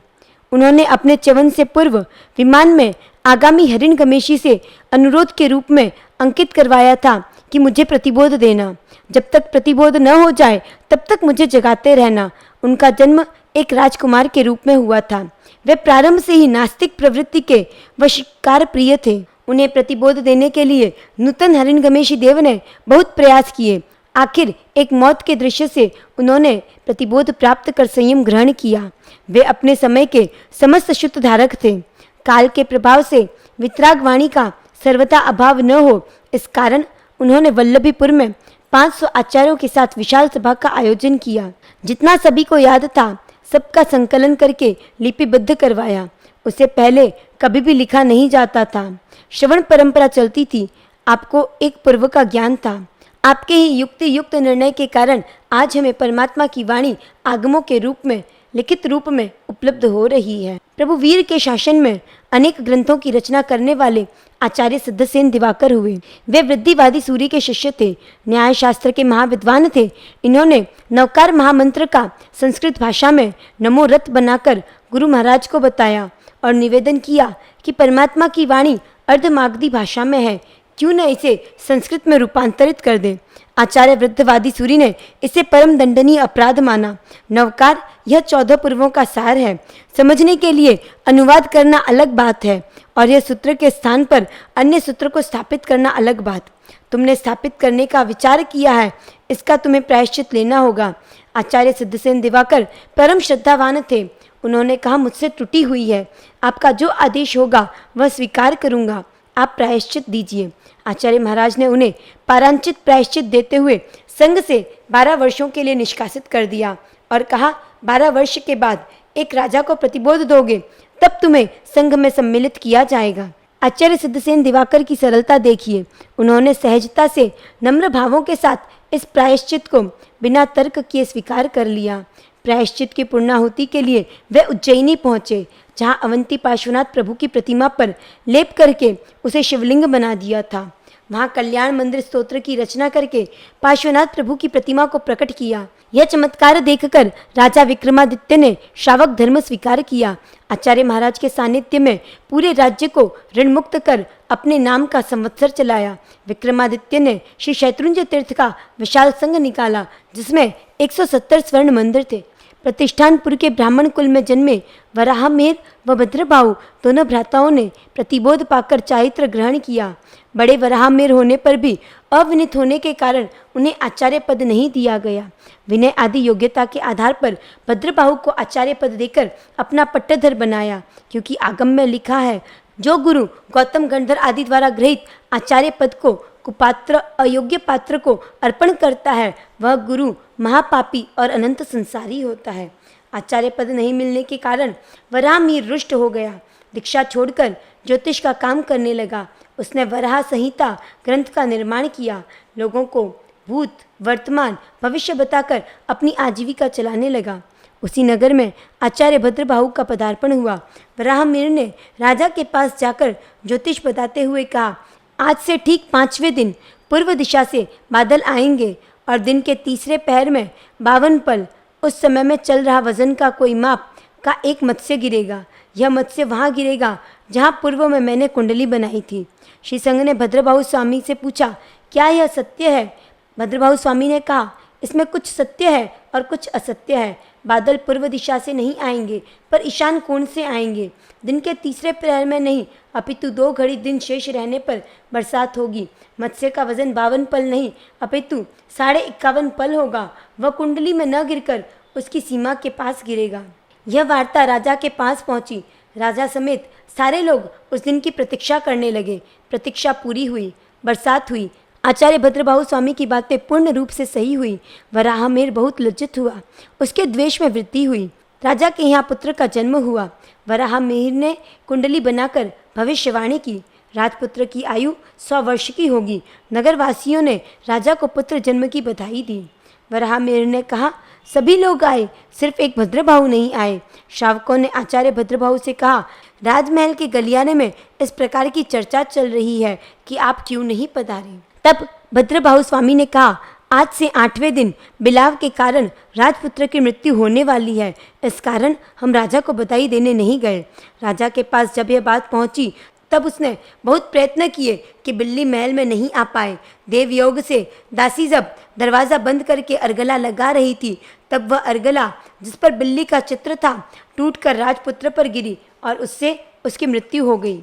उन्होंने अपने च्यवन से पूर्व विमान में आगामी हरिणगमेशी से अनुरोध के रूप में अंकित करवाया था कि मुझे प्रतिबोध देना, जब तक प्रतिबोध न हो जाए तब तक मुझे जगाते रहना। उनका जन्म एक राजकुमार के रूप में हुआ था। वे प्रारंभ से ही नास्तिक प्रवृत्ति के व शिकार प्रिय थे। उन्हें प्रतिबोध देने के लिए नूतन हरिणगमेशी देव ने बहुत प्रयास किए। आखिर एक मौत के दृश्य से उन्होंने प्रतिबोध प्राप्त कर संयम ग्रहण किया। वे अपने समय के समस्त शुद्ध धारक थे। काल के प्रभाव से वितराग वाणी का सर्वथा अभाव न हो, इस कारण उन्होंने वल्लभीपुर में 500 आचार्यों के साथ विशाल सभा का आयोजन किया। जितना सभी को याद था सबका संकलन करके लिपिबद्ध करवाया। उससे पहले कभी भी लिखा नहीं जाता था। श्रवण परंपरा चलती थी। आपको एक पूर्व का ज्ञान था। आपके ही युक्ति युक्त निर्णय के कारण आज हमें परमात्मा की वाणी आगमों के रूप में लिखित रूप में उपलब्ध हो रही है। प्रभु वीर के शासन में अनेक ग्रंथों की रचना करने वाले आचार्य सिद्धसेन दिवाकर हुए। वे वृद्धिवादी सूर्य के शिष्य थे, न्याय शास्त्र के महाविद्वान थे। इन्होंने नवकार महामंत्र का संस्कृत भाषा में नमो रथ बनाकर गुरु महाराज को बताया और निवेदन किया कि परमात्मा की वाणी अर्धमागधी भाषा में है, क्यों न इसे संस्कृत में रूपांतरित कर दें। आचार्य वृद्धवादी सूरी ने इसे परम दंडनीय अपराध माना। नवकार यह 14 पूर्वों का सार है। समझने के लिए अनुवाद करना अलग बात है और यह सूत्र के स्थान पर अन्य सूत्र को स्थापित करना अलग बात। तुमने स्थापित करने का विचार किया है, इसका तुम्हें प्रायश्चित लेना होगा। आचार्य सिद्धसेन दिवाकर परम श्रद्धावान थे। उन्होंने कहा, मुझसे त्रुटि हुई है, आपका जो आदेश होगा वह स्वीकार करूंगा, आप प्रायश्चित दीजिए। आचार्य महाराज ने उन्हें पारांचित प्रायश्चित देते हुए संघ से 12 वर्षों के लिए निष्कासित कर दिया और कहा, 12 वर्ष के बाद एक राजा को प्रतिबोध दोगे तब तुम्हें संघ में सम्मिलित किया जाएगा। आचार्य सिद्धसेन दिवाकर की सरलता देखिए। उन्होंने सहजता से नम्र भावों के साथ इस प्रायश्चित को बिना तर्क किए स्वीकार कर लिया। प्रायश्चित की पूर्णाहुति के लिए वे उज्जैनी पहुंचे, जहां अवंती पार्श्वनाथ प्रभु की प्रतिमा पर लेप करके उसे शिवलिंग बना दिया था। वहां कल्याण मंदिर स्तोत्र की रचना करके पार्श्वनाथ प्रभु की प्रतिमा को प्रकट किया। यह चमत्कार देखकर राजा विक्रमादित्य ने श्रावक धर्म स्वीकार किया। आचार्य महाराज के सानिध्य में पूरे राज्य को ऋण मुक्त कर अपने नाम का संवत्सर चलाया। विक्रमादित्य ने श्री शैत्रुंजय तीर्थ का विशाल संघ निकाला, जिसमें 170 स्वर्ण मंदिर थे। प्रतिष्ठानपुर के ब्राह्मण कुल में जन्मे वराहमेर व भद्रबाहु दोनों भ्राताओं ने प्रतिबोध पाकर चारित्र ग्रहण किया। बड़े वराहमेर होने पर भी अविनित होने के कारण उन्हें आचार्य पद नहीं दिया गया। विनय आदि योग्यता के आधार पर भद्रबाहु को आचार्य पद देकर अपना पट्टधर बनाया, क्योंकि आगम में लिखा है, जो गुरु गौतम गंधर आदि द्वारा गृहीत आचार्य पद को कुपात्र अयोग्य पात्र को अर्पण करता है, वह गुरु महापापी और अनंत संसारी होता है। आचार्य पद नहीं मिलने के कारण वराहमीर रुष्ट हो गया। दीक्षा छोड़कर ज्योतिष का काम करने लगा। उसने वराह संहिता ग्रंथ का निर्माण किया। लोगों को भूत वर्तमान भविष्य बताकर अपनी आजीविका चलाने लगा। उसी नगर में आचार्य भद्रबाहु का पदार्पण हुआ। वराहमीर ने राजा के पास जाकर ज्योतिष बताते हुए कहा, आज से ठीक 5वें दिन पूर्व दिशा से बादल आएंगे और दिन के तीसरे पहर में 52 पल उस समय में चल रहा वजन का कोई माप का एक मत्स्य गिरेगा। यह मत्स्य वहाँ गिरेगा जहाँ पूर्व में मैंने कुंडली बनाई थी। श्री संघ ने भद्रबाहु स्वामी से पूछा, क्या यह सत्य है? भद्रबाहु स्वामी ने कहा, इसमें कुछ सत्य है और कुछ असत्य है। बादल पूर्व दिशा से नहीं आएंगे पर ईशान कोण से आएंगे। दिन के तीसरे प्रहर में नहीं अपितु 2 घड़ी दिन शेष रहने पर बरसात होगी। मत्स्य का वजन 52 पल नहीं अपितु 51.5 पल होगा। वह कुंडली में न गिरकर उसकी सीमा के पास गिरेगा। यह वार्ता राजा के पास पहुंची। राजा समेत सारे लोग उस दिन की प्रतीक्षा करने लगे। प्रतीक्षा पूरी हुई, बरसात हुई। आचार्य भद्रबाहु स्वामी की बातें पूर्ण रूप से सही हुई। वराहमेर बहुत लज्जित हुआ। उसके द्वेष में वृद्धि हुई। राजा के यहाँ पुत्र का जन्म हुआ। वराहमेर ने कुंडली बनाकर भविष्यवाणी की। राजपुत्र की आयु 100 वर्ष की होगी। नगरवासियों ने राजा को पुत्र जन्म की बधाई दी। वराहमिहिर ने कहा, सभी लोग आए, सिर्फ एक भद्रबाहु नहीं आए। श्रावकों ने आचार्य भद्रबाहु से कहा, राजमहल के गलियारे में इस प्रकार की चर्चा चल रही है कि आप क्यों नहीं पधारे। तब भद्रबाहु स्वामी ने कहा, आज से 8वें दिन बिलाव के कारण राजपुत्र की मृत्यु होने वाली है, इस कारण हम राजा को बधाई देने नहीं गए। राजा के पास जब यह बात पहुंची तब उसने बहुत प्रयत्न किए कि बिल्ली महल में नहीं आ पाए। देवयोग से दासी जब दरवाज़ा बंद करके अर्गला लगा रही थी तब वह अर्गला जिस पर बिल्ली का चित्र था टूटकर राजपुत्र पर गिरी और उससे उसकी मृत्यु हो गई।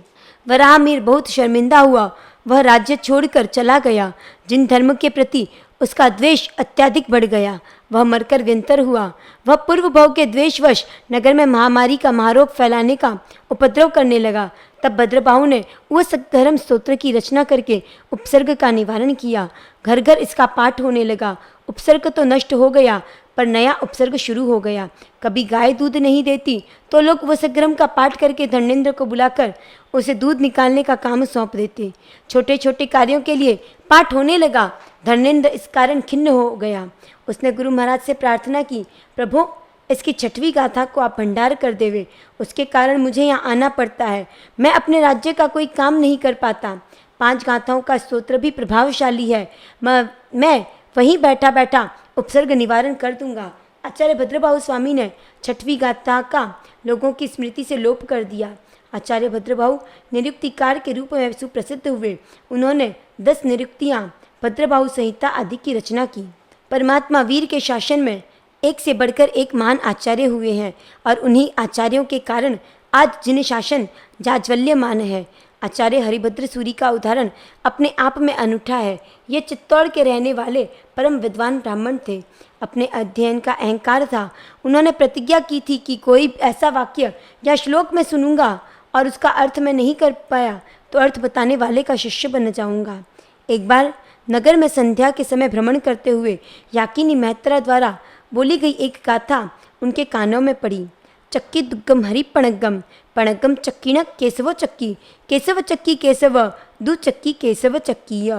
वराहमिहिर बहुत शर्मिंदा हुआ। वह राज्य छोड़कर चला गया। जिन धर्म के प्रति उसका द्वेष अत्यधिक बढ़ गया वह मरकर व्यंतर हुआ। वह पूर्व भाव के द्वेषवश नगर में महामारी का महारोग फैलाने का उपद्रव करने लगा। तब भद्रबाहु ने वह धर्म स्तोत्र की रचना करके उपसर्ग का निवारण किया। घर घर इसका पाठ होने लगा। उपसर्ग तो नष्ट हो गया पर नया उपसर्ग शुरू हो गया। कभी गाय दूध नहीं देती तो लोग वसग्रम का पाठ करके धर्मेंद्र को बुलाकर उसे दूध निकालने का काम सौंप देते। छोटे छोटे कार्यों के लिए पाठ होने लगा। धर्मेंद्र इस कारण खिन्न हो गया। उसने गुरु महाराज से प्रार्थना की, प्रभु इसकी 6वीं गाथा को आप भंडार कर देवे, उसके कारण मुझे यहाँ आना पड़ता है। मैं अपने राज्य का कोई काम नहीं कर पाता। 5 गाथाओं का स्तोत्र भी प्रभावशाली है। मैं वहीं बैठा बैठा उपसर्ग निवारण कर दूंगा। आचार्य भद्रबाहु स्वामी ने 6वीं गाथा का लोगों की स्मृति से लोप कर दिया। आचार्य भद्रबाहु निरुक्तिकार के रूप में सुप्रसिद्ध हुए। उन्होंने 10 निरुक्तियाँ, भद्रबाहु संहिता आदि की रचना की। परमात्मा वीर के शासन में एक से बढ़कर एक महान आचार्य हुए हैं और उन्हीं आचार्यों के कारण आज जिन शासन जाज्वल्यमान है। आचार्य हरिभद्र सूरी का उदाहरण अपने आप में अनूठा है। ये चित्तौड़ के रहने वाले परम विद्वान ब्राह्मण थे। अपने अध्ययन का अहंकार था। उन्होंने प्रतिज्ञा की थी कि कोई ऐसा वाक्य या श्लोक मैं सुनूंगा और उसका अर्थ मैं नहीं कर पाया तो अर्थ बताने वाले का शिष्य बन जाऊंगा। एक बार नगर में संध्या के समय भ्रमण करते हुए याकिनी मैत्रा द्वारा बोली गई एक गाथा उनके कानों में पड़ी। चक्की दुग्गम हरि पणगम, पणगम चक्कीण केशव चक्की, केशव चक्की केशव दु चक्की केशव चक्कीय।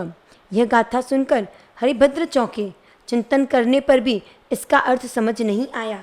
यह गाथा सुनकर हरिभद्र चौंके। चिंतन करने पर भी इसका अर्थ समझ नहीं आया।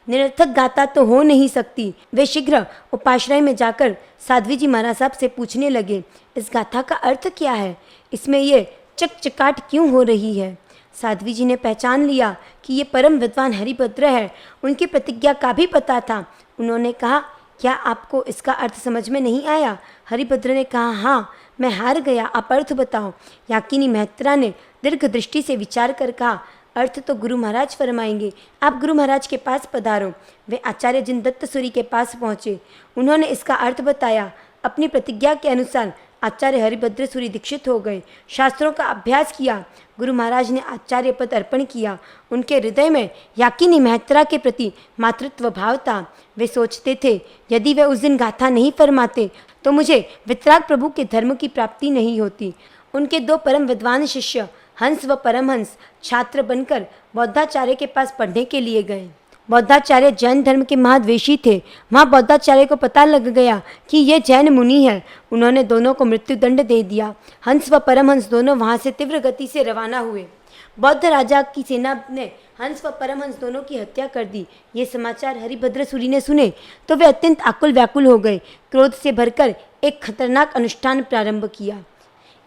निरर्थक गाथा तो हो नहीं सकती। वे शीघ्र उपाश्रय में जाकर साध्वी जी महाराज साहब से पूछने लगे, इस गाथा का अर्थ क्या है? इसमें ये चकचकाट क्यों हो रही है? साध्वी जी ने पहचान लिया कि ये परम विद्वान हरिभद्र है। उनकी प्रतिज्ञा का भी पता था। उन्होंने कहा, क्या आपको इसका अर्थ समझ में नहीं आया? हरिभद्र ने कहा, हाँ मैं हार गया, आप अर्थ बताओ। याकिनी मैत्रा ने दीर्घ दृष्टि से विचार कर कहा, अर्थ तो गुरु महाराज फरमाएंगे, आप गुरु महाराज के पास पधारो। वे आचार्य जिनदत्त सूरी के पास पहुँचे। उन्होंने इसका अर्थ बताया। अपनी प्रतिज्ञा के अनुसार आचार्य हरिभद्र सूरी दीक्षित हो गए। शास्त्रों का अभ्यास किया। गुरु महाराज ने आचार्य पद अर्पण किया। उनके हृदय में याकिनी मैत्रा के प्रति मातृत्व भाव था। वे सोचते थे, यदि वे उस दिन गाथा नहीं फरमाते तो मुझे वितराग प्रभु के धर्म की प्राप्ति नहीं होती। उनके 2 परम विद्वान शिष्य हंस व परमहंस छात्र बनकर बौद्धाचार्य के पास पढ़ने के लिए गए। बौद्धाचार्य जैन धर्म के महाद्वेषी थे। वहाँ बौद्धाचार्य को पता लग गया कि ये जैन मुनि है। उन्होंने दोनों को मृत्युदंड दे दिया। हंस व परमहंस दोनों वहाँ से तीव्र गति से रवाना हुए। बौद्ध राजा की सेना ने हंस व परमहंस दोनों की हत्या कर दी। ये समाचार हरिभद्र सूरी ने सुने तो वे अत्यंत आकुल व्याकुल हो गए। क्रोध से भरकर एक खतरनाक अनुष्ठान प्रारंभ किया।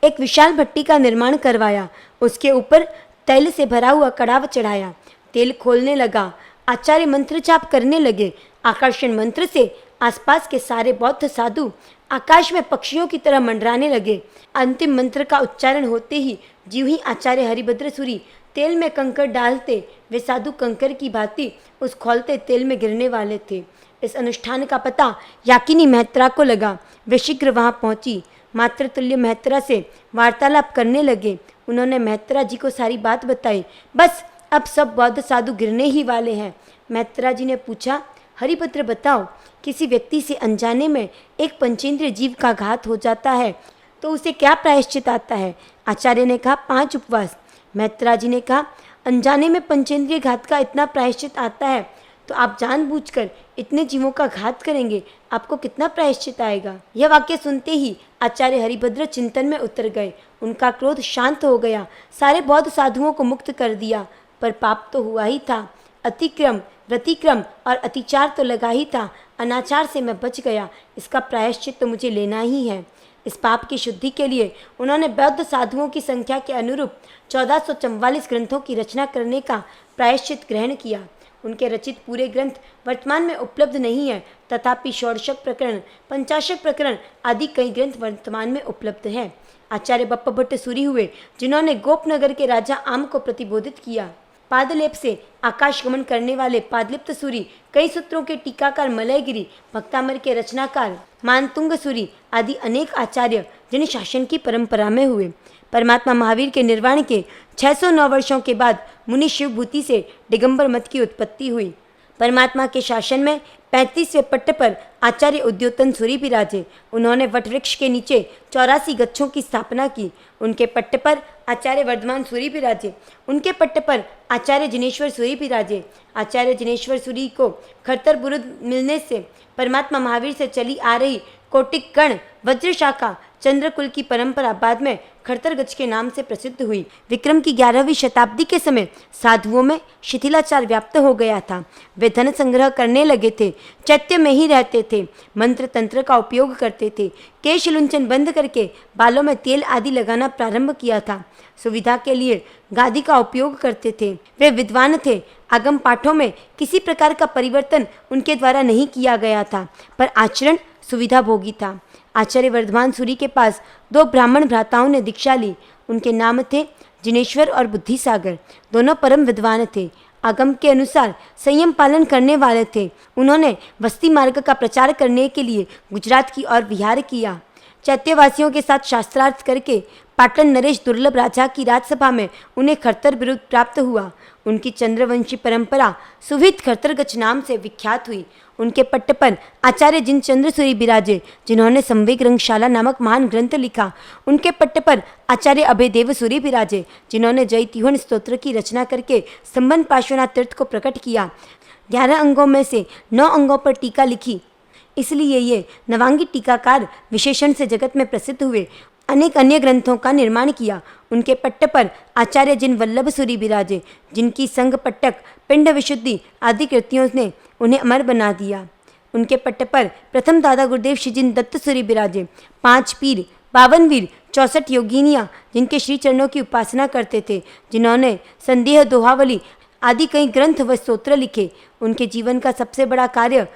एक विशाल भट्टी का निर्माण करवाया। उसके ऊपर तेल से भरा हुआ कड़ाव चढ़ाया। तेल खोलने लगा। आचार्य मंत्र जाप करने लगे। आकर्षण मंत्र से आसपास के सारे बौद्ध साधु आकाश में पक्षियों की तरह मंडराने लगे। अंतिम मंत्र का उच्चारण होते ही ज्यों ही आचार्य हरिभद्र सूरी तेल में कंकड़ डालते, वे साधु कंकड़ की भांति उस खौलते तेल में गिरने वाले थे। इस अनुष्ठान का पता याकिनी मैत्रा को लगा। वे शीघ्र वहाँ पहुँची। मातृतुल्य मैत्रा से वार्तालाप करने लगे। उन्होंने मैत्रा जी को सारी बात बताई। बस अब सब बौद्ध साधु गिरने ही वाले हैं। मैत्रा जी ने पूछा, हरिभद्र बताओ, किसी व्यक्ति से अनजाने में एक पंचेंद्रिय जीव का घात हो जाता है तो उसे क्या प्रायश्चित आता है? आचार्य ने कहा, 5 उपवास। मैत्रा जी ने कहा, अनजाने में पंचेंद्रिय घात का इतना प्रायश्चित आता है तो आप जानबूझकर इतने जीवों का घात करेंगे, आपको कितना प्रायश्चित आएगा। यह वाक्य सुनते ही आचार्य हरिभद्र चिंतन में उतर गए। उनका क्रोध शांत हो गया। सारे बौद्ध साधुओं को मुक्त कर दिया, पर पाप तो हुआ ही था। अतिक्रम, व्यतिक्रम और अतिचार तो लगा ही था। अनाचार से मैं बच गया, इसका प्रायश्चित तो मुझे लेना ही है। इस पाप की शुद्धि के लिए उन्होंने बौद्ध साधुओं की संख्या के अनुरूप 1444 ग्रंथों की रचना करने का प्रायश्चित ग्रहण किया। उनके रचित पूरे ग्रंथ वर्तमान में उपलब्ध नहीं है, तथापि षोडशक प्रकरण, पंचाशक प्रकरण आदि कई ग्रंथ वर्तमान में उपलब्ध है। आचार्य बप्पा भट्ट सूरी हुए जिन्होंने गोपनगर के राजा आम को प्रतिबोधित किया। पादलेप से आकाश गमन करने वाले पादलिप्त सूरी, कई सूत्रों के टीकाकार मलयगिरी, भक्तामर के रचनाकार मानतुंग सूरी आदि अनेक आचार्य जिन शासन की परंपरा में हुए। परमात्मा महावीर के निर्वाण के 609 वर्षों के बाद मुनि शिवभूति से दिगंबर मत की उत्पत्ति हुई। परमात्मा के शासन में 35वें पट्ट पर आचार्य उद्योतन सूरी विराजे। उन्होंने वटवृक्ष के नीचे 84 गच्छों की स्थापना की। उनके पट्ट पर आचार्य वर्धमान सूरी विराजे। उनके पट्ट पर आचार्य जिनेश्वर सूरी विराजे। आचार्य जिनेश्वर सूरी को खरतर बुरुद मिलने से परमात्मा महावीर से चली आ रही कोटिक गण वज्र शाखा चंद्रकुल की परंपरा बाद में खड़तरगज के नाम से प्रसिद्ध हुई। विक्रम की 11वीं शताब्दी के समय साधुओं में शिथिलाचार व्याप्त हो गया था। वे धन संग्रह करने लगे थे, चैत्य में ही रहते थे, मंत्र तंत्र का उपयोग करते थे, केश लुंचन बंद करके बालों में तेल आदि लगाना प्रारंभ किया था। सुविधा के लिए गादी का उपयोग करते थे। वे विद्वान थे। आगम पाठों में किसी प्रकार का परिवर्तन उनके द्वारा नहीं किया गया था, पर आचरण सुविधा भोगी था। आचार्य वर्धमान सूरी के पास 2 ब्राह्मण भ्राताओं ने दीक्षा ली। उनके नाम थे जिनेश्वर और बुद्धिसागर। दोनों परम विद्वान थे। आगम के अनुसार संयम पालन करने वाले थे। उन्होंने वस्ती मार्ग का प्रचार करने के लिए गुजरात की ओर विहार किया। चैत्यवासियों के साथ शास्त्रार्थ करके पाटन नरेश दुर्लभ राजा की राजसभा में उन्हें खरतर बिरुद प्राप्त हुआ। उनकी चंद्रवंशी परंपरा सुविध खरतरगच नाम से विख्यात हुई। उनके पट्ट पर आचार्य जिन चंद्र सूरी विराजे, जिन्होंने संवेग रंगशाला नामक महान ग्रंथ लिखा। उनके पट्ट पर आचार्य अभयदेव सूरी विराजे, जिन्होंने जय तिहोन स्तोत्र की रचना करके संबंध पार्श्वनाथ तीर्थ को प्रकट किया। 11 अंगों में से 9 अंगों पर टीका लिखी, इसलिए ये नवांगी टीकाकार विशेषण से जगत में प्रसिद्ध हुए। अनेक अन्य ग्रंथों का निर्माण किया। उनके पट्ट पर आचार्य जिन वल्लभ सूरी विराजे, जिनकी संग पट्टक, पिंड विशुद्धि आदि कृतियों ने उन्हें अमर बना दिया। उनके पट्ट पर प्रथम दादा गुरुदेव श्री जिन दत्त सूरी विराजे, 5 पीर, 52 वीर, 64 योगिनियाँ, जिनके श्री चरणों की उपासना करते थे, जिन्होंने संदेह दोहावली आदि कई ग्रंथ व स्तोत्र लिखे। उनके जीवन का सबसे बड़ा कार्य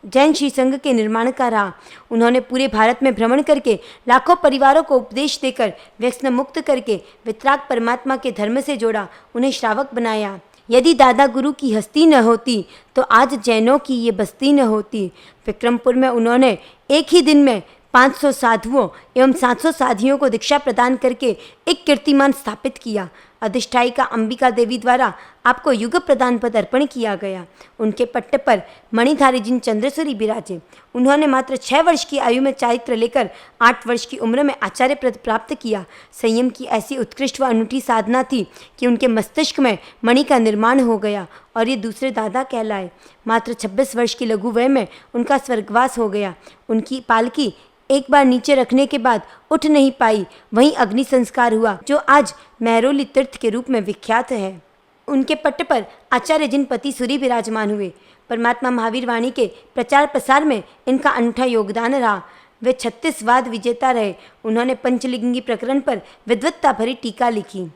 जैन श्री संघ के निर्माण का रहा। उन्होंने पूरे भारत में भ्रमण करके लाखों परिवारों को उपदेश देकर व्यसन मुक्त करके वितराग परमात्मा के धर्म से जोड़ा, उन्हें श्रावक बनाया। यदि दादा गुरु की हस्ती न होती तो आज जैनों की ये बस्ती न होती। विक्रमपुर में उन्होंने एक ही दिन में 500 साधुओं एवं 700 साधियों को दीक्षा प्रदान करके एक कीर्तिमान स्थापित किया। अधिष्ठायिका अंबिका देवी द्वारा आपको युग प्रदान पद अर्पण किया गया। उनके पट्ट पर मणिधारी जिन चंद्रसूरी विराजे। उन्होंने मात्र 6 वर्ष की आयु में चारित्र लेकर 8 वर्ष की उम्र में आचार्य पद प्राप्त किया। संयम की ऐसी उत्कृष्ट व अनूठी साधना थी कि उनके मस्तिष्क में मणि का निर्माण हो गया और ये दूसरे दादा कहलाए। मात्र 26 वर्ष की लघु वय में उनका स्वर्गवास हो गया। उनकी पालकी एक बार नीचे रखने के बाद उठ नहीं पाई, वहीं अग्नि संस्कार हुआ, जो आज महरोली तीर्थ के रूप में विख्यात है। उनके पट्ट पर आचार्य जिन पति सूरी विराजमान हुए। परमात्मा महावीर वाणी के प्रचार प्रसार में इनका अनूठा योगदान रहा। वे 36 वाद विजेता रहे। उन्होंने पंचलिंगी प्रकरण पर विद्वत्ता भरी टीका लिखी।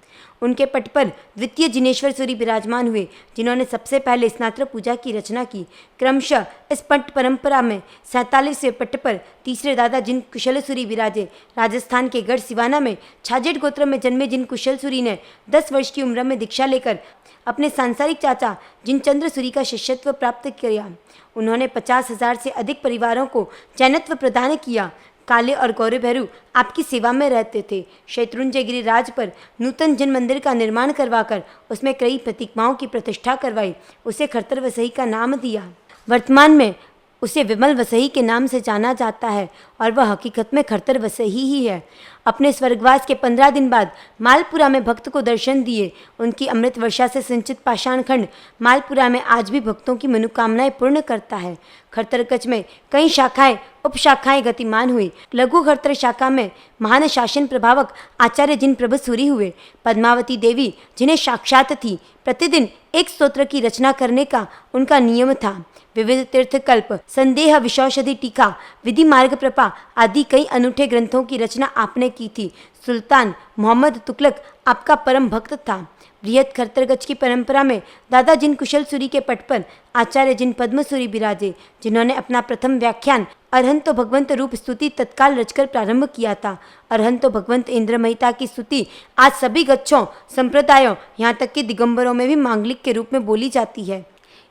उनके पट पर द्वितीय जिनेश्वर सूरी विराजमान हुए, जिन्होंने सबसे पहले स्नात्र पूजा की रचना की। क्रमशः इस पट परंपरा में 47वें पट पर तीसरे दादा जिन कुशल सूरी विराजे। राजस्थान के गढ़ सिवाना में छाजेठ गोत्र में जन्मे जिन कुशल सूरी ने 10 वर्ष की उम्र में दीक्षा लेकर अपने सांसारिक चाचा जिन चंद्र सूरी का शिष्यत्व प्राप्त किया। उन्होंने 50,000 से अधिक परिवारों को जैनत्व प्रदान किया। काले और गौरव भैरू आपकी सेवा में रहते थे। शत्रुंजय गिरिराज पर नूतन जिन मंदिर का निर्माण करवाकर उसमें कई प्रतिमाओं की प्रतिष्ठा करवाई, उसे खरतर वसई का नाम दिया। वर्तमान में उसे विमल वसई के नाम से जाना जाता है और वह हकीकत में खरतर वसई ही है। अपने स्वर्गवास के 15 दिन बाद मालपुरा में भक्त को दर्शन दिए। उनकी अमृत वर्षा से सिंचित पाषाण खंड मालपुरा में आज भी भक्तों की मनोकामनाएं पूर्ण करता है। खरतरकच में कई शाखाएं उपशाखाएं गतिमान हुई। लघु खरतर शाखा में महान शासन प्रभावक आचार्य जिन प्रभसूरी हुए। पद्मावती देवी जिन्हें साक्षात थी, प्रतिदिन एक स्तोत्र की रचना करने का उनका नियम था। विविध तीर्थकल्प, संदेह विशौषधि टीका, विधि मार्ग प्रपा आदि कई अनूठे ग्रंथों की रचना आपने की थी। सुल्तान मोहम्मद तुगलक आपका परम भक्त था। बृहद खरतरगच की परंपरा में दादा जिन कुशलसूरी के पट पर आचार्य जिन पद्मसूरी विराजे, जिन्होंने अपना प्रथम व्याख्यान अरहंतो भगवंत रूप स्तुति तत्काल रचकर प्रारंभ किया था। अरहंतो भगवंत इंद्र महिता की स्तुति आज सभी गच्छों, संप्रदायों, यहाँ तक कि दिगंबरों में भी मांगलिक के रूप में बोली जाती है।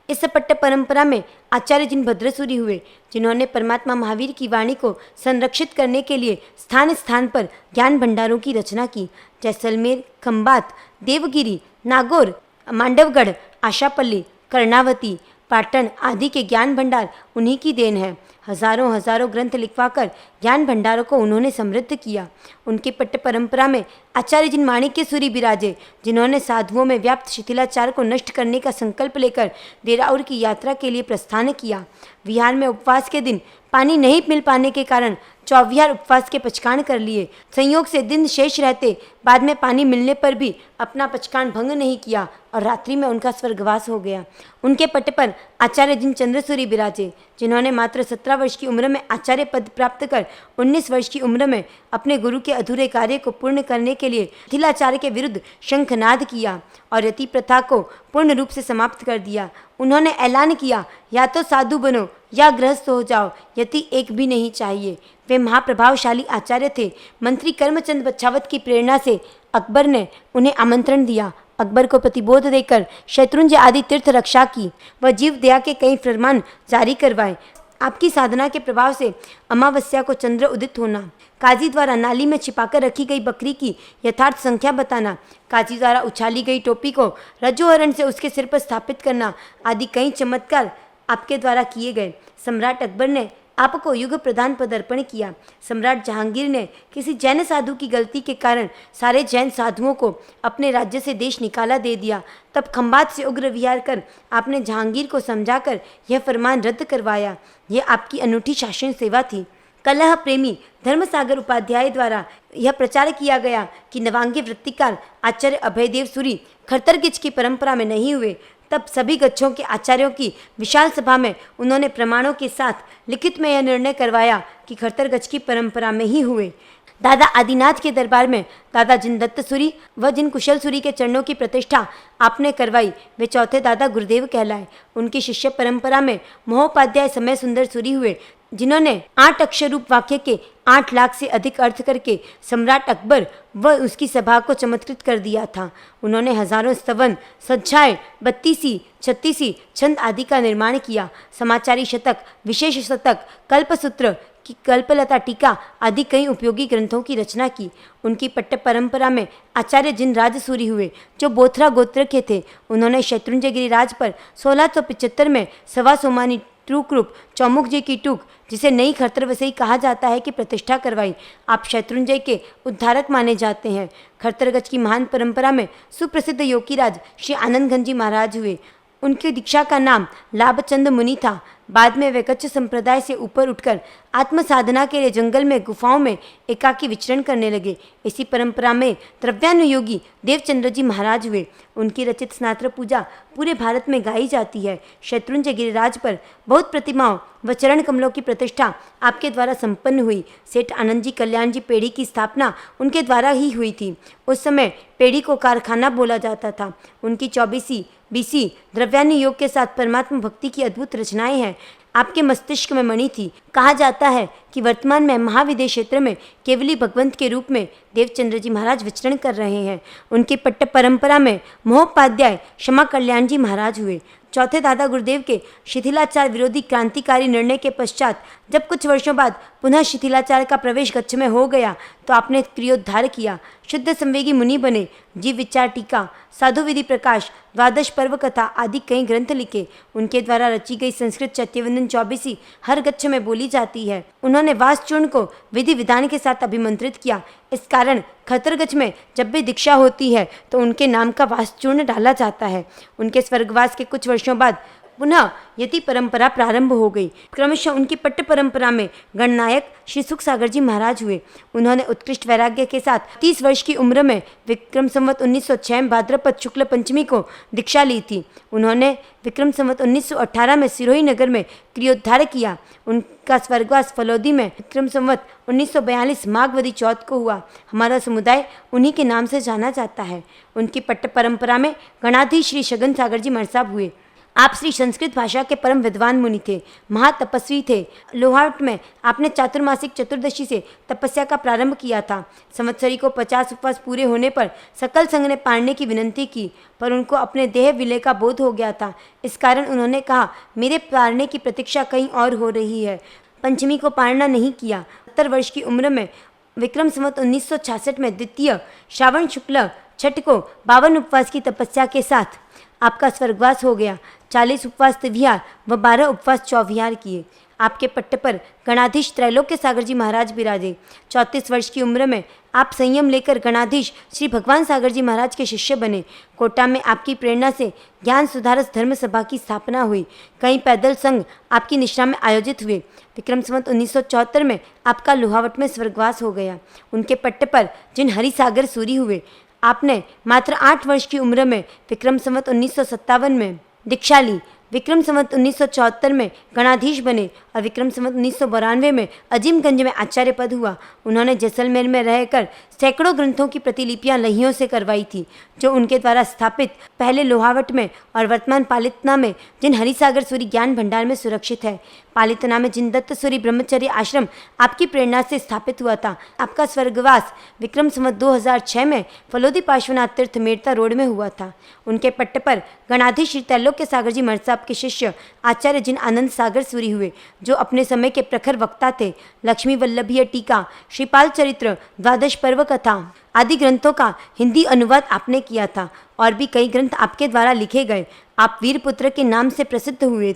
इस पट्ट परंपरा में आचार्य जिन भद्रसूरी हुए, जिन्होंने परमात्मा महावीर की वाणी को संरक्षित करने के लिए स्थान स्थान पर ज्ञान भंडारों की रचना की। जैसलमेर, खंबात, देवगिरी, नागौर, मांडवगढ़, आशापल्ली, कर्णावती, पाटन आदि के ज्ञान भंडार उन्हीं की देन है। हजारों हजारों ग्रंथ लिखवाकर ज्ञान भंडारों को उन्होंने समृद्ध किया। उनकी पट्ट परंपरा में आचार्य जिन माणिक्य सूरी विराजे, जिन्होंने साधुओं में व्याप्त शिथिलाचार को नष्ट करने का संकल्प लेकर देराउर की यात्रा के लिए प्रस्थान किया। विहार में उपवास के दिन पानी नहीं मिल पाने के कारण चौविहार उपवास के पचकान कर लिए। संयोग से दिन शेष रहते बाद में पानी मिलने पर भी अपना पचकान भंग नहीं किया और रात्रि में उनका स्वर्गवास हो गया। उनके पट पर आचार्य जिन चंद्रसूरी विराजे, जिन्होंने मात्र 17 वर्ष की उम्र में आचार्य पद प्राप्त कर 19 वर्ष की उम्र में अपने गुरु के अधूरे कार्य को पूर्ण करने के लिए शिथिलाचार के विरुद्ध शंखनाद किया और यति प्रथा को पूर्ण रूप से समाप्त कर दिया। उन्होंने ऐलान किया, या तो साधु बनो या गृहस्थ हो जाओ, यति एक भी नहीं चाहिए। वे महाप्रभावशाली आचार्य थे। मंत्री कर्मचंद बच्छावत की प्रेरणा से अकबर ने उन्हें आमंत्रण दिया। अकबर को प्रतिबोध देकर शत्रुंजय आदि तीर्थ रक्षा की व जीव दया के कई फरमान जारी करवाए। आपकी साधना के प्रभाव से अमावस्या को चंद्र उदित होना, काजी द्वारा नाली में छिपाकर रखी गई बकरी की यथार्थ संख्या बताना, काजी द्वारा उछाली गई टोपी को रज्जुहरण से उसके सिर पर स्थापित करना आदि कई चमत्कार आपके द्वारा किए गए। सम्राट अकबर ने आपको युग प्रधान पद अर्पण किया। सम्राट जहांगीर ने किसी जैन साधु की गलती के कारण सारे जैन साधुओं को अपने राज्य से देश निकाला दे दिया। तब खंबात से उग्र विहार कर आपने जहांगीर को समझाकर यह फरमान रद्द करवाया। यह आपकी अनूठी शासन सेवा थी। कलह प्रेमी धर्मसागर उपाध्याय द्वारा यह प्रचार किया गया कि नवांगी वृत्तिकार आचार्य अभयदेव सूरी खरतरगिच की परंपरा में नहीं हुए। तब सभी गच्छों के आचार्यों की विशाल सभा में उन्होंने प्रमाणों के साथ लिखित में यह निर्णय करवाया कि खरतरगच की परंपरा में ही हुए। दादा आदिनाथ के दरबार में दादा जिन दत्त सूरी व जिन कुशल सूरी के चरणों की प्रतिष्ठा आपने करवाई, वे चौथे दादा गुरुदेव कहलाए। उनकी शिष्य परंपरा में महोपाध्याय समय सुंदर सूरी हुए, जिन्होंने 8 अक्षर रूप वाक्य के 8 लाख से अधिक अर्थ करके सम्राट अकबर व उसकी सभा को चमत्कृत कर दिया था। उन्होंने हजारों स्तवन, सज्जाएं, 32, 36 छंद आदि का निर्माण किया। समाचारी शतक, विशेष शतक, कल्पसूत्र की कल्पलता टीका आदि कई उपयोगी ग्रंथों की रचना की। उनकी पट्ट परंपरा में आचार्य जिन राजसूरी हुए, जो बोथरा गोत्र के थे। उन्होंने शत्रुंजय गिरिराज पर 1675 में सवा सोमानी टूक रूप चौमुख जी की टूक, जिसे नई खरतरवसई कहा जाता है, कि प्रतिष्ठा करवाई। आप शत्रुंजय के उद्धारक माने जाते हैं। खरतरगच की महान परंपरा में सुप्रसिद्ध योगीराज श्री आनंदगंज जी महाराज हुए। उनकी दीक्षा का नाम लाभचंद मुनि था। बाद में वे कच्छ संप्रदाय से ऊपर उठकर आत्म साधना के लिए जंगल में गुफाओं में एकाकी विचरण करने लगे। इसी परंपरा में द्रव्यानुयोगी देवचंद्र जी महाराज हुए। उनकी रचित स्नात्र पूजा पूरे भारत में गाई जाती है। शत्रुंजय गिरिराज पर बहुत प्रतिमाओं व चरण कमलों की प्रतिष्ठा आपके द्वारा संपन्न हुई। सेठ आनंद जी कल्याण जी पेढ़ी की स्थापना उनके द्वारा ही हुई थी। उस समय पेढ़ी को कारखाना बोला जाता था। उनकी 24 बीसी द्रव्यानुयोग के साथ परमात्मा भक्ति की अद्भुत रचनाएं हैं। आपके मस्तिष्क में मणि थी। कहा जाता है कि वर्तमान में महाविदेश क्षेत्र में केवली भगवंत के रूप में देवचंद्र जी महाराज विचरण कर रहे हैं। उनकी पट्ट परंपरा में महोपाध्याय क्षमा कल्याण जी महाराज हुए। चौथे दादा गुरुदेव के शिथिलाचार विरोधी क्रांतिकारी निर्णय के पश्चात जब कुछ वर्षों बाद पुनः शिथिलाचार का प्रवेश गच्छ में हो गया, तो आपने क्रियोद्धार किया। शुद्ध संवेगी मुनि बने। जीव विचार टीका, साधु विधि प्रकाश, द्वादश पर्व कथा आदि कई ग्रंथ लिखे। उनके द्वारा रची गई संस्कृत चैत्यवंदन 24 हर गच्छ में बोली जाती है। उन्होंने उन्होंने वासचूर्ण को विधि विधान के साथ अभिमंत्रित किया। इस कारण खतरगच में जब भी दीक्षा होती है तो उनके नाम का वासचूर्ण डाला जाता है। उनके स्वर्गवास के कुछ वर्षों बाद पुनः यति परंपरा प्रारंभ हो गई। क्रमशः उनकी पट्ट परंपरा में गणनायक श्री सुख सागर जी महाराज हुए। उन्होंने उत्कृष्ट वैराग्य के साथ 30 वर्ष की उम्र में विक्रम संवत 1906 भाद्रपद शुक्ल पंचमी को दीक्षा ली थी। उन्होंने विक्रम संवत 1918 में सिरोही नगर में क्रियोद्धार किया। उनका स्वर्गवास फलोदी में विक्रम संवत 1942 माघवदी चौथ को हुआ। हमारा समुदाय उन्हीं के नाम से जाना जाता है। उनकी पट्ट परंपरा में गणाधीश श्री शगन सागर जी महर्षि हुए। आप श्री संस्कृत भाषा के परम विद्वान मुनि थे, महातपस्वी थे। लोहावट में आपने चातुर्मासिक चतुर्दशी से तपस्या का प्रारंभ किया था। संवत्सरी को 50 उपवास पूरे होने पर सकल संघ ने पालने की विनती की, पर उनको अपने देह विलय का बोध हो गया था। इस कारण उन्होंने कहा, मेरे पालने की प्रतीक्षा कहीं और हो रही है। पंचमी को पालना नहीं किया। 70 वर्ष की उम्र में विक्रम संवत 1966 में द्वितीय श्रावण शुक्ल छठ को 52 उपवास की तपस्या के साथ आपका स्वर्गवास हो गया। 40 उपवास तिविहार व 12 उपवास चौविहार किए। आपके पट्ट पर गणाधीश त्रैलोक्य सागर जी महाराज विराजे। 34 वर्ष की उम्र में आप संयम लेकर गणाधीश श्री भगवान सागर जी महाराज के शिष्य बने। कोटा में आपकी प्रेरणा से ज्ञान सुधारस धर्म सभा की स्थापना हुई। कई पैदल संघ आपकी निष्ठा में आयोजित हुए। विक्रम संवत 1974 में आपका लोहावट में स्वर्गवास हो गया। उनके पट्ट पर जिन हरिसागर सूरी हुए। आपने मात्र 8 वर्ष की उम्र में विक्रम संवत 1957 में दीक्षा ली। विक्रम संवत 1974 में गणाधीश बने और विक्रम संवत 1992 में अजीमगंज में आचार्य पद हुआ। उन्होंने जैसलमेर में रहकर सैकड़ों ग्रंथों की प्रतिलिपियां लहियों से करवाई थी, जो उनके द्वारा स्थापित पहले लोहावट में और वर्तमान पालितना में जिन हरिसागर सूरी ज्ञान भंडार में सुरक्षित है। पालितना में जिन दत्त सूरी ब्रह्मचर्य आश्रम आपकी प्रेरणा से स्थापित हुआ था। आपका स्वर्गवास विक्रम संवत 2006 में फलोदी पार्श्वनाथ तीर्थ मेड़ता रोड में हुआ था। उनके पट्ट पर गणाधीश श्री त्रैलोक्य सागर जी महर्षि के शिष्य आचार्य जिन आनंद सागर सूरी हुए, जो अपने समय के प्रखर वक्ता थे। लक्ष्मी वल्लभीय टीका, श्रीपाल चरित्र, द्वादश पर्व कथा आदि ग्रंथों का हिंदी अनुवाद आपने किया था और भी कई ग्रंथ आपके द्वारा लिखे गए। आप वीरपुत्र के नाम से प्रसिद्ध हुए।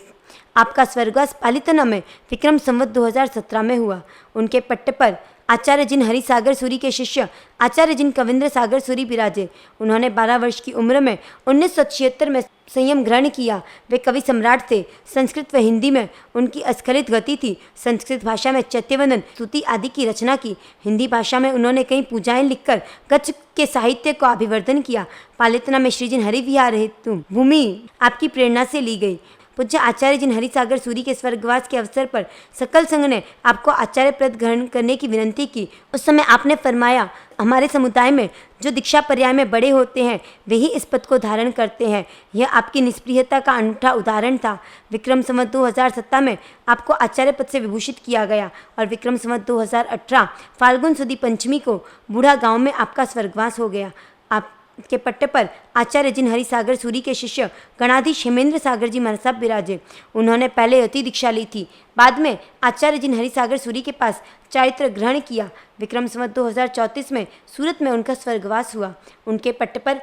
आपका स्वर्गवास पालितना में विक्रम संवत 2017 में हुआ। उनके पट्ट पर आचार्य जिन हरिसागर सूरी के शिष्य आचार्य जिन कविंद्र सागर सूरी विराजे। उन्होंने 12 वर्ष की उम्र में 1976 में संयम ग्रहण किया। वे कवि सम्राट थे। संस्कृत व हिंदी में उनकी अस्खलित गति थी। संस्कृत भाषा में चैत्यवंदन, स्तुति आदि की रचना की। हिंदी भाषा में उन्होंने कई पूजाएं लिखकर कच्छ के साहित्य को अभिवर्धन किया। पालितना में श्रीजिन हरिविहार हेतु भूमि आपकी प्रेरणा से ली गई। पूज्य आचार्य जिन हरिसागर सूरी के स्वर्गवास के अवसर पर सकल संघ ने आपको आचार्य पद ग्रहण करने की विनती की। उस समय आपने फरमाया, हमारे समुदाय में जो दीक्षा पर्याय में बड़े होते हैं वे ही इस पद को धारण करते हैं। यह आपकी निष्प्रियता का अनूठा उदाहरण था। विक्रम संवत 2017 में आपको आचार्य पद से विभूषित किया गया और विक्रम संवत 2018 फाल्गुन सुदी पंचमी को बूढ़ा गांव में आपका स्वर्गवास हो गया। आप के पट्टे पर आचार्य जिन हरिसागर सूरी के शिष्य गणाधीश हेमेंद्र सागर जी महर्षि विराजे। उन्होंने पहले अति दीक्षा ली थी, बाद में आचार्य जिन हरिसागर सूरी के पास चारित्र ग्रहण किया। विक्रम संवत 2034 में सूरत में उनका स्वर्गवास हुआ। उनके पट्ट पर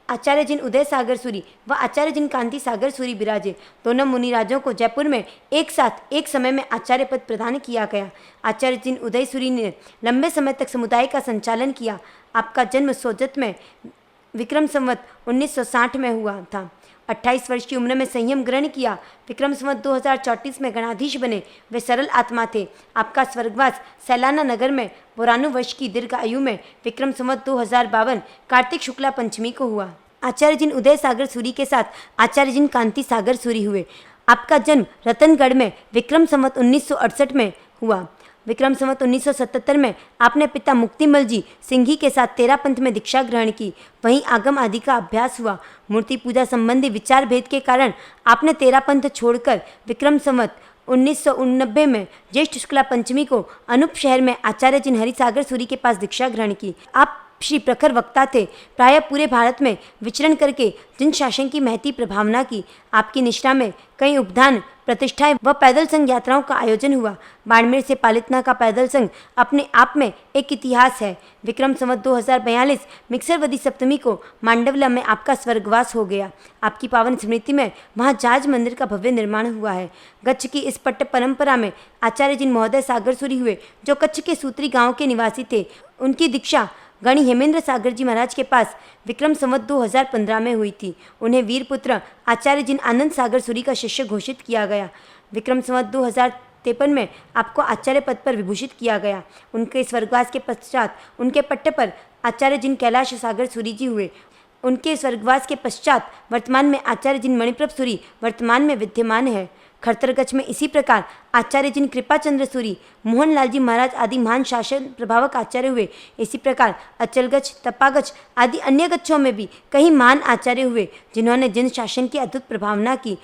आचार्य जिन उदय सागर सूरी व आचार्य जिन कांति सागर सूरी विराजे। दोनों मुनिराजों को जयपुर में एक साथ एक समय में आचार्य पद प्रदान किया गया। आचार्य जिन उदय सूरी ने लंबे समय तक समुदाय का संचालन किया। आपका जन्म सोजत में विक्रम संवत 1960 में हुआ था। 28 वर्ष की उम्र में संयम ग्रहण किया। विक्रम संवत 2034 में गणाधीश बने। वे सरल आत्मा थे। आपका स्वर्गवास सैलाना नगर में 92 वर्ष की दीर्घ आयु में विक्रम संवत 2052 कार्तिक शुक्ला पंचमी को हुआ। आचार्य जिन उदय सागर सूरी के साथ आचार्य जिन कांति सागर सूरी हुए। आपका जन्म रतनगढ़ में विक्रम संवत 1968 में हुआ। विक्रम संवत 1977 में आपने पिता मुक्तिमल जी सिंघी के साथ तेरा पंथ में दीक्षा ग्रहण की। वहीं आगम आदि का अभ्यास हुआ। मूर्ति पूजा संबंधी विचार भेद के कारण आपने तेरा पंथ छोड़कर विक्रम संवत 1989 में ज्येष्ठ शुक्ला पंचमी को अनूप शहर में आचार्य जिन हरिसागर सूरी के पास दीक्षा ग्रहण की। आप श्री प्रखर वक्ता थे। प्रायः पूरे भारत में विचरण करके जिन शासन की महती प्रभावना की। आपकी निष्ठा में कई उपदान प्रतिष्ठाएं व पैदल संघ यात्राओं का आयोजन हुआ। बाड़मेर से पालितना का पैदल संघ अपने आप में एक इतिहास है। विक्रम संवत 2042 मिक्सरवदी सप्तमी को मांडवला में आपका स्वर्गवास हो गया। आपकी पावन स्मृति में वहाँ जाज मंदिर का भव्य निर्माण हुआ है। कच्छ की इस पट्ट परंपरा में आचार्य जिन महोदय सागरसुरी हुए, जो कच्छ के सूत्री गांव के निवासी थे। उनकी दीक्षा गणी हेमेंद्र सागर जी महाराज के पास विक्रम संवत 2015 में हुई थी। उन्हें वीरपुत्र आचार्य जिन आनंद सागर सूरी का शिष्य घोषित किया गया। विक्रम संवत 2053 में आपको आचार्य पद पर विभूषित किया गया। उनके स्वर्गवास के पश्चात उनके पट्टे पर आचार्य जिन कैलाश सागर सूरी जी हुए। उनके स्वर्गवास के पश्चात वर्तमान में आचार्य जिन मणिप्रभ सूरी वर्तमान में विद्यमान है। खड़तरगच्छ में इसी प्रकार आचार्य जिन कृपाचंद्र सूरी, मोहनलाल जी महाराज आदि महान शासन प्रभावक आचार्य हुए। इसी प्रकार अचलगच्छ, तपागच्छ आदि अन्य गच्छों में भी कई महान आचार्य हुए, जिन्होंने जिन शासन की अद्भुत प्रभावना की।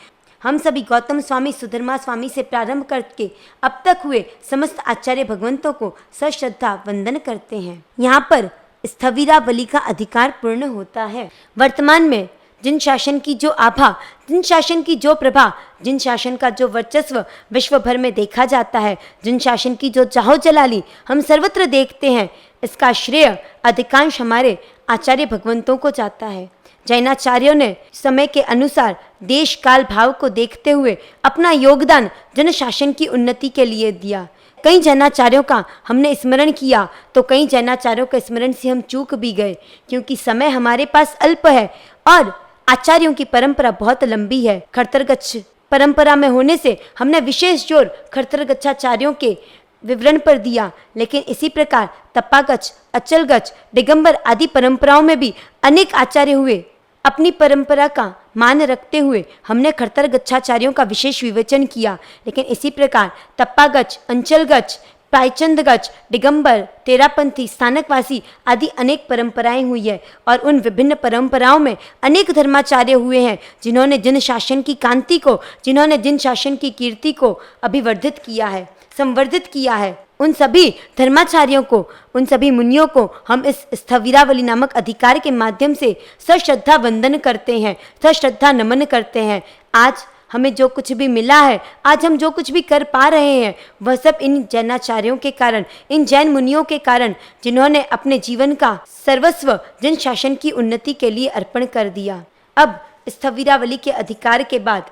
हम सभी गौतम स्वामी, सुधर्मा स्वामी से प्रारंभ करके अब तक हुए समस्त आचार्य भगवंतों को सश्रद्धा वंदन करते हैं। यहाँ पर स्थविरावली का अधिकार पूर्ण होता है। वर्तमान में जिन शासन की जो आभा, जिन शासन की जो प्रभा, जिन शासन का जो वर्चस्व विश्व भर में देखा जाता है, जिन शासन की जो चाहो जलाली हम सर्वत्र देखते हैं, इसका श्रेय अधिकांश हमारे आचार्य भगवंतों को जाता है। जैनाचार्यों ने समय के अनुसार देश काल भाव को देखते हुए अपना योगदान जन शासन की उन्नति के लिए दिया। कई जैनाचार्यों का हमने स्मरण किया तो कई जैनाचार्यों के स्मरण से हम चूक भी गए, क्योंकि समय हमारे पास अल्प है और आचार्यों की परंपरा बहुत लंबी है। खड़तरगच्छ परंपरा में होने से हमने विशेष जोर खड़तरगच्छाचार्यों के विवरण पर दिया, लेकिन इसी प्रकार तपागच्छ, अचलगच्छ, दिगंबर आदि परंपराओं में भी अनेक आचार्य हुए। अपनी परंपरा का मान रखते हुए हमने खड़तरगच्छाचार्यों का विशेष विवेचन किया, लेकिन इसी प्रकार तपागच्छ, अंचलगच्छ, पायचंदगच्छ, दिगंबर, तेरापंथी, स्थानकवासी आदि अनेक परंपराएं हुई है। और उन विभिन्न परंपराओं में अनेक धर्माचार्य हुए हैं, जिन्होंने जिन शासन की कांति को, जिन्होंने जिन शासन की कीर्ति को अभिवर्धित किया है, संवर्धित किया है। उन सभी धर्माचार्यों को, उन सभी मुनियों को हम इस स्थविरावली नामक अधिकार के माध्यम से सश्रद्धा वंदन करते हैं, सश्रद्धा नमन करते हैं। आज हमें जो कुछ भी मिला है, आज हम जो कुछ भी कर पा रहे हैं, वह सब इन जैनाचार्यों के कारण, इन जैन मुनियों के कारण, जिन्होंने अपने जीवन का सर्वस्व जन शासन की उन्नति के लिए अर्पण कर दिया। अब स्थविरावली के अधिकार के बाद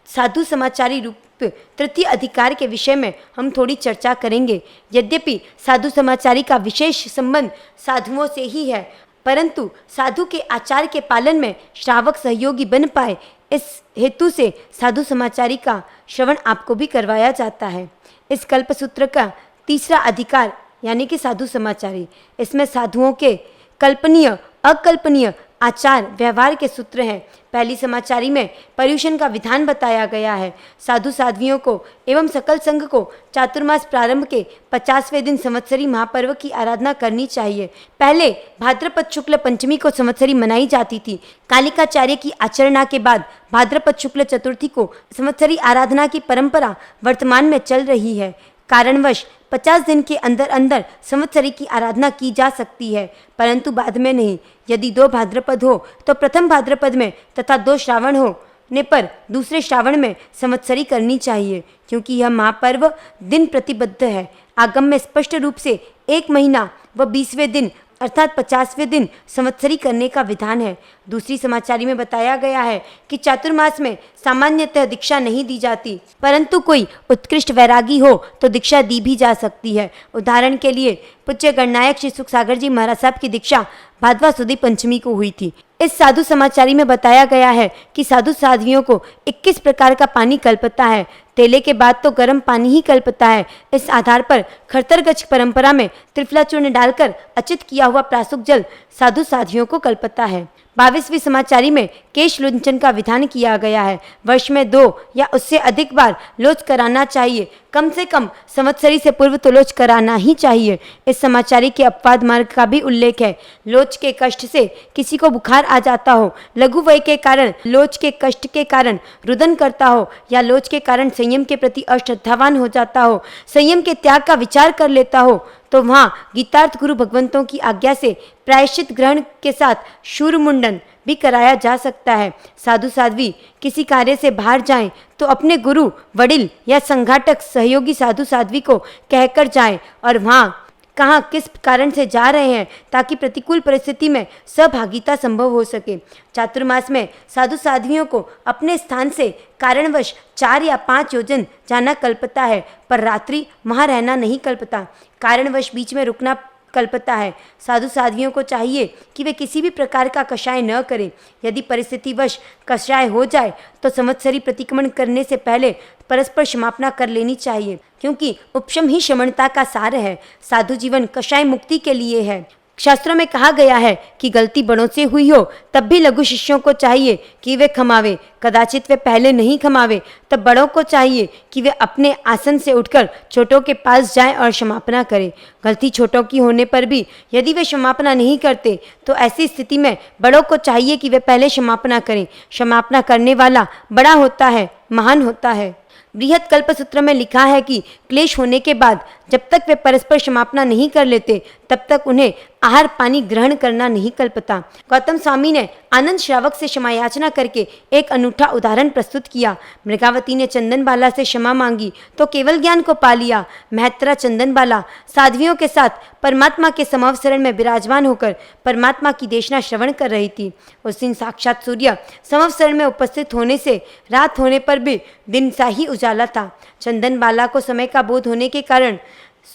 साधु समाचारी रूप तृतीय अधिकार के विषय में हम थोड़ी चर्चा करेंगे। यद्यपि साधु समाचारी का विशेष संबंध साधुओं से ही है, परंतु साधु के आचार के पालन में श्रावक सहयोगी बन पाए, इस हेतु से साधु समाचारी का श्रवण आपको भी करवाया जाता है। इस कल्पसूत्र का तीसरा अधिकार यानी कि साधु समाचारी, इसमें साधुओं के कल्पनीय, अकल्पनीय आचार व्यवहार के सूत्र हैं। पहली समाचारी में पर्युषण का विधान बताया गया है। साधु साध्वियों को एवं सकल संघ को चातुर्मास प्रारंभ के 50वें दिन संवत्सरी महापर्व की आराधना करनी चाहिए। पहले भाद्रपद शुक्ल पंचमी को संवत्सरी मनाई जाती थी। कालिकाचार्य की आचरणा के बाद भाद्रपद शुक्ल चतुर्थी को संवत्सरी आराधना की परंपरा वर्तमान में चल रही है। कारणवश 50 दिन के अंदर अंदर संवत्सरी की आराधना की जा सकती है, परंतु बाद में नहीं। यदि 2 भाद्रपद हो तो प्रथम भाद्रपद में तथा 2 श्रावण होने पर दूसरे श्रावण में संवत्सरी करनी चाहिए, क्योंकि यह महापर्व दिन प्रतिबद्ध है। आगम में स्पष्ट रूप से 1 महीना व 20वें दिन अर्थात 50वें दिन संवत्सरी करने का विधान है। दूसरी समाचारी में बताया गया है कि चातुर्मास में सामान्यतः दीक्षा नहीं दी जाती, परंतु कोई उत्कृष्ट वैरागी हो तो दीक्षा दी भी जा सकती है। उदाहरण के लिए पूज्य गणनायक श्री सुख सागर जी महाराज साहब की दीक्षा भादवा सुदी पंचमी को हुई थी। इस साधु समाचारी में बताया गया है कि साधु साध्वियों को 21 प्रकार का पानी कल्पता है। तेले के बाद तो गर्म पानी ही कल्पता है। इस आधार पर खड़तरगच्छ परंपरा में त्रिफला चूर्ण डालकर अचित किया हुआ प्रासुक जल साधु साध्वियों को कल्पता है। 22वीं समाचारी में केश लुंचन का विधान किया गया है। वर्ष में 2 या उससे अधिक बार लोच कराना चाहिए। कम से कम संवत्सरी से पूर्व तो लोच कराना ही चाहिए। इस समाचारी के अपवाद मार्ग का भी उल्लेख है। लोच के कष्ट से किसी को बुखार आ जाता हो, लघु वय के कारण, लोच के कष्ट के कारण रुदन करता हो, या लोच के कारण संयम के प्रति अश्रद्धावान हो जाता हो, संयम के त्याग का विचार कर लेता हो, तो वहाँ गीतार्थ गुरु भगवंतों की आज्ञा से प्रायश्चित ग्रहण के साथ शूर मुंडन भी कराया जा सकता है। साधु साध्वी किसी कार्य से बाहर जाएं तो अपने गुरु, वडिल या संघाटक सहयोगी साधु साध्वी को कहकर जाएं और वहाँ कहाँ किस कारण से जा रहे हैं, ताकि प्रतिकूल परिस्थिति में सहभागिता संभव हो सके। चातुर्मास में साधु साध्वियों को अपने स्थान से कारणवश 4 या 5 योजन जाना कल्पता है, पर रात्रि वहाँ रहना नहीं कल्पता। कारणवश बीच में रुकना कल्पता है। साधु साध्वियों को चाहिए कि वे किसी भी प्रकार का कषाय न करें। यदि परिस्थितिवश कषाय हो जाए तो संवत्सरी प्रतिक्रमण करने से पहले परस्पर क्षमापना कर लेनी चाहिए, क्योंकि उपशम ही शमनता का सार है। साधु जीवन कषाय मुक्ति के लिए है। शास्त्रों में कहा गया है कि गलती बड़ों से हुई हो तब भी लघु शिष्यों को चाहिए कि वे क्षमावे। कदाचित वे पहले नहीं क्षमावे तब बड़ों को चाहिए कि वे अपने आसन से उठकर छोटों के पास जाएं और क्षमापना करें। गलती छोटों की होने पर भी यदि वे क्षमापना नहीं करते तो ऐसी स्थिति में बड़ों को चाहिए कि वे पहले क्षमापना करें। क्षमापना करने वाला बड़ा होता है, महान होता है। बृहत कल्पसूत्र में लिखा है कि क्लेश होने के बाद जब तक वे परस्पर क्षमापना नहीं कर लेते तब तक उन्हें आहार पानी ग्रहण करना नहीं कल्पता। गौतम स्वामी ने आनंद श्रावक से क्षमा याचना करके एक अनूठा उदाहरण प्रस्तुत किया। मृगावती ने चंदनबाला से क्षमा मांगी तो केवल ज्ञान को पा लिया। महत्रा चंदनबाला साध्वियों के साथ परमात्मा के समवसरण में विराजमान होकर परमात्मा की देशना श्रवण कर रही थी। उस दिन साक्षात सूर्य समवसरण में उपस्थित होने से रात होने पर भी दिन सा ही उजाला था। चंदनबाला को समय का बोध होने के कारण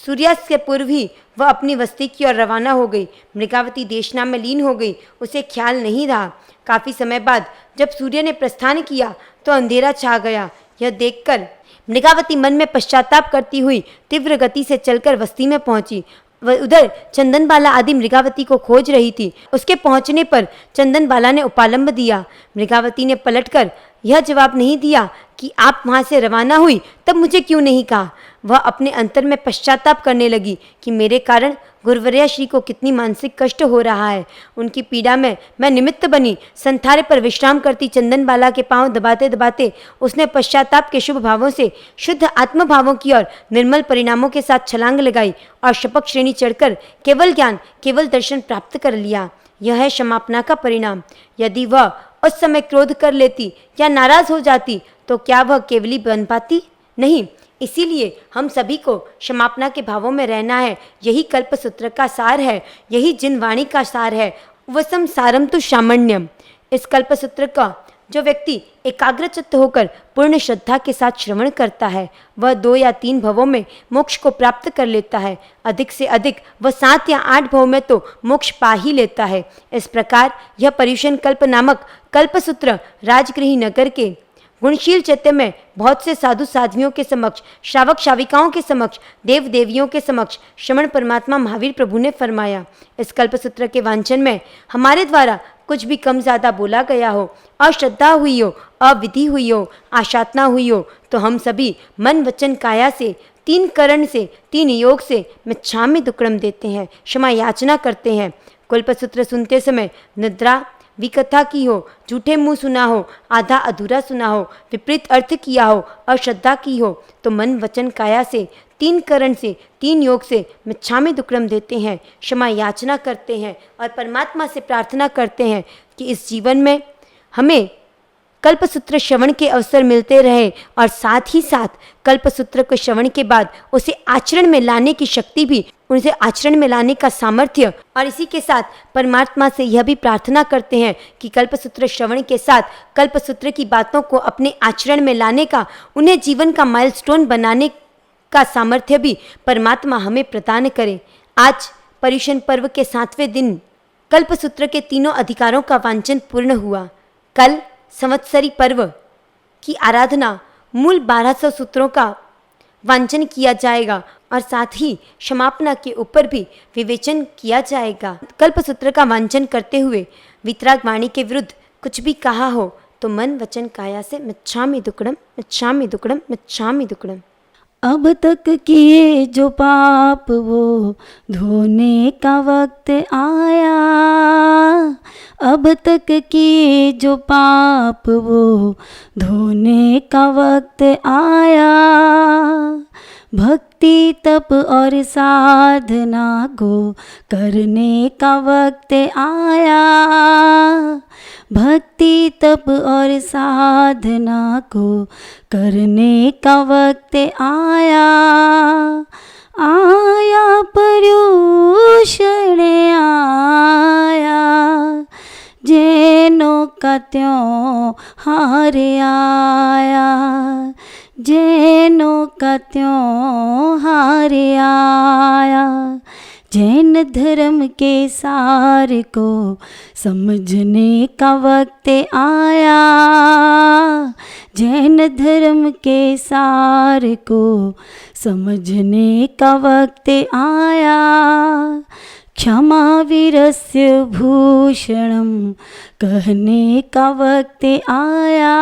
सूर्यास्त के पूर्व ही वह अपनी बस्ती की ओर रवाना हो गई। मृगावती देशना में लीन हो गई, उसे ख्याल नहीं रहा। काफी समय बाद जब सूर्य ने प्रस्थान किया तो अंधेरा छा गया। यह देखकर मृगावती मन में पश्चाताप करती हुई तीव्र गति से चलकर बस्ती में पहुंची। वह उधर चंदनबाला आदि मृगावती को खोज रही थी। उसके पहुंचने पर चंदनबाला ने उपालंब दिया। मृगावती ने पलटकर यह जवाब नहीं दिया कि आप वहाँ से रवाना हुई तब मुझे क्यों नहीं कहा। वह अपने अंतर में पश्चाताप करने लगी कि मेरे कारण गुरुवर्या श्री को कितनी मानसिक कष्ट हो रहा है। उनकी पीड़ा में मैं निमित्त बनी। संथारे पर विश्राम करती चंदनबाला के पांव दबाते दबाते उसने पश्चाताप के शुभ भावों से शुद्ध आत्म भावों की ओर निर्मल परिणामों के साथ छलांग लगाई और शपथ श्रेणी चढ़कर केवल ज्ञान, केवल दर्शन प्राप्त कर लिया। यह है क्षमापना का परिणाम। यदि वह उस समय क्रोध कर लेती या नाराज हो जाती तो क्या वह केवली बन पाती? नहीं। इसीलिए हम सभी को क्षमापना के भावों में रहना है। यही कल्पसूत्र का सार है, यही जिनवाणी का सार है। वसम सारम तु सामान्यम। इस कल्पसूत्र का जो व्यक्ति एकाग्रचित्त होकर पूर्ण श्रद्धा के साथ श्रवण करता है वह 2 या 3 भवों में मोक्ष को प्राप्त कर लेता है। अधिक से अधिक वह 7 या 8 भव में तो मोक्ष पा ही लेता है। इस प्रकार यह पर्युषण कल्प नामक कल्पसूत्र राजगृही नगर के गुणशील चैत्य में बहुत से साधु साध्वियों के समक्ष, श्रावक श्राविकाओं के समक्ष, देव देवियों के समक्ष श्रमण परमात्मा महावीर प्रभु ने फरमाया। इस कल्पसूत्र के वांचन में हमारे द्वारा कुछ भी कम ज्यादा बोला गया हो, अश्रद्धा हुई हो, अविधि हुई हो, आशातना हुई हो तो हम सभी मन वचन काया से 3 करण से 3 योग से मिच्छामि दुक्कड़म देते हैं, क्षमा याचना करते हैं। कल्पसूत्र सुनते समय निद्रा, विकथा की हो, झूठे मुंह सुना हो, आधा अधूरा सुना हो, विपरीत अर्थ किया हो, अश्रद्धा की हो तो मन वचन काया से 3 करण से 3 योग से मिच्छामि दुक्कड़म देते हैं, क्षमा याचना करते हैं और परमात्मा से प्रार्थना करते हैं कि इस जीवन में हमें कल्पसूत्र श्रवण के अवसर मिलते रहे और साथ ही साथ कल्पसूत्र को श्रवण के बाद उसे आचरण में लाने की शक्ति भी, उसे आचरण में लाने का सामर्थ्य। और इसी के साथ परमात्मा से यह भी प्रार्थना करते हैं कि कल्पसूत्र श्रवण के साथ कल्पसूत्र की बातों को अपने आचरण में लाने का, उन्हें जीवन का माइलस्टोन बनाने का सामर्थ्य भी परमात्मा हमें प्रदान करे। आज पर्युषण पर्व के 7वें दिन कल्पसूत्र के 3 अधिकारों का वांचन पूर्ण हुआ। कल संवत्सरी पर्व की आराधना मूल 1200 सूत्रों का वांचन किया जाएगा और साथ ही क्षमापना के ऊपर भी विवेचन किया जाएगा। कल्पसूत्र का वांचन करते हुए वितराग वाणी के विरुद्ध कुछ भी कहा हो तो मन वचन काया से मिच्छामि दुक्कड़म, मिच्छामि दुक्कड़म, मिच्छामि दुक्कड़म। अब तक किए जो पाप वो धोने का वक्त आया, अब तक किए जो पाप वो धोने का वक्त आया। भक्ति तप और साधना को करने का वक्त आया। भक्ति तप और साधना को करने का वक्त आया। आया पर्युषण आया, जैनों का त्योहार आया। जैनों का त्योहार आया। जैन धर्म के सार को समझने का वक्त आया। जैन धर्म के सार को समझने का वक्त आया। क्षमा वीरस्य भूषणम कहने का वक्त आया।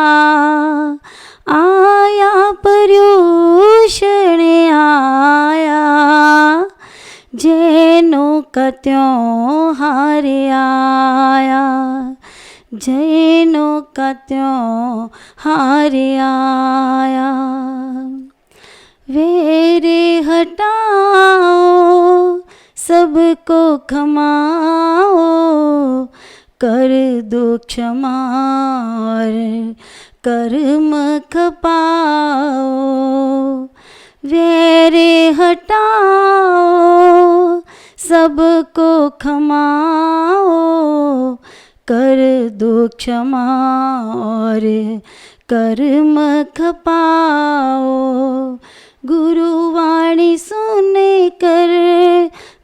आया पर्युषण आया, जैनों का त्योहार आया। जैनों का त्योहार आया। वेरे हटाओ, सबको क्षमाओ, कर दो क्षमा और कर्म खपाओ। वेरे हटाओ, सबको क्षमाओ, कर दो क्षमा और कर्म खपाओ। गुरुवाणी सुन कर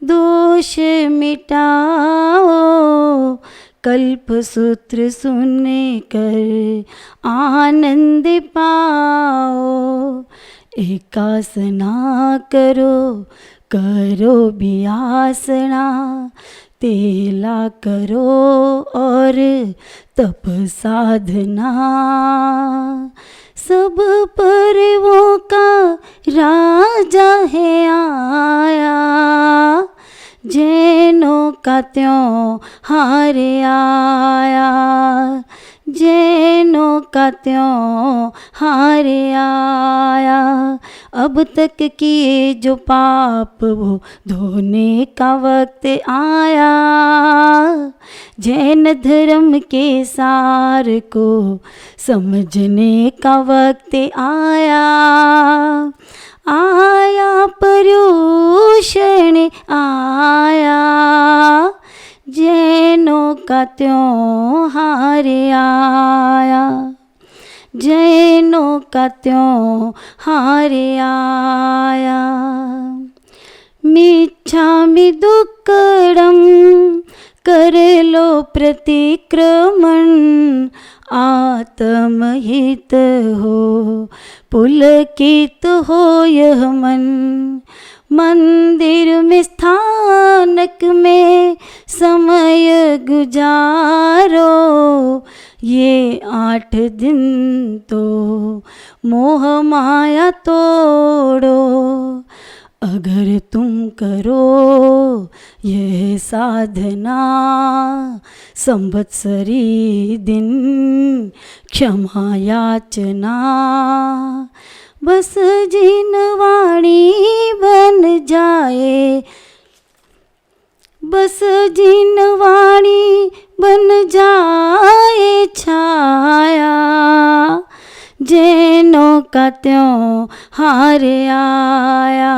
दोष मिटाओ, कल्प सूत्र सुन कर आनंद पाओ। एकासना करो, करो बियासना, तेला करो और तप साधना। सब पर्वों का राजा है आया, जैनों का त्योहार आया। जैनों का त्योहार आया। अब तक किए जो पाप वो धोने का वक्त आया। जैन धर्म के सार को समझने का वक्त आया। आया पर्युषण आया, जैनों का त्योहार आया। जैनों का त्योहार आया। मिच्छामि दुक्कडम कर लो प्रतिक्रमण, आत्महित हो पुलकित हो यह मन। मंदिर में स्थानक में समय गुजारो, ये 8 दिन तो मोह माया तोड़ो। अगर तुम करो यह साधना, संवत्सरी दिन क्षमा याचना। बस जिन वाणी बन जाए, बस जिन वाणी बन जाए छाया, जैनों का त्योहार आया।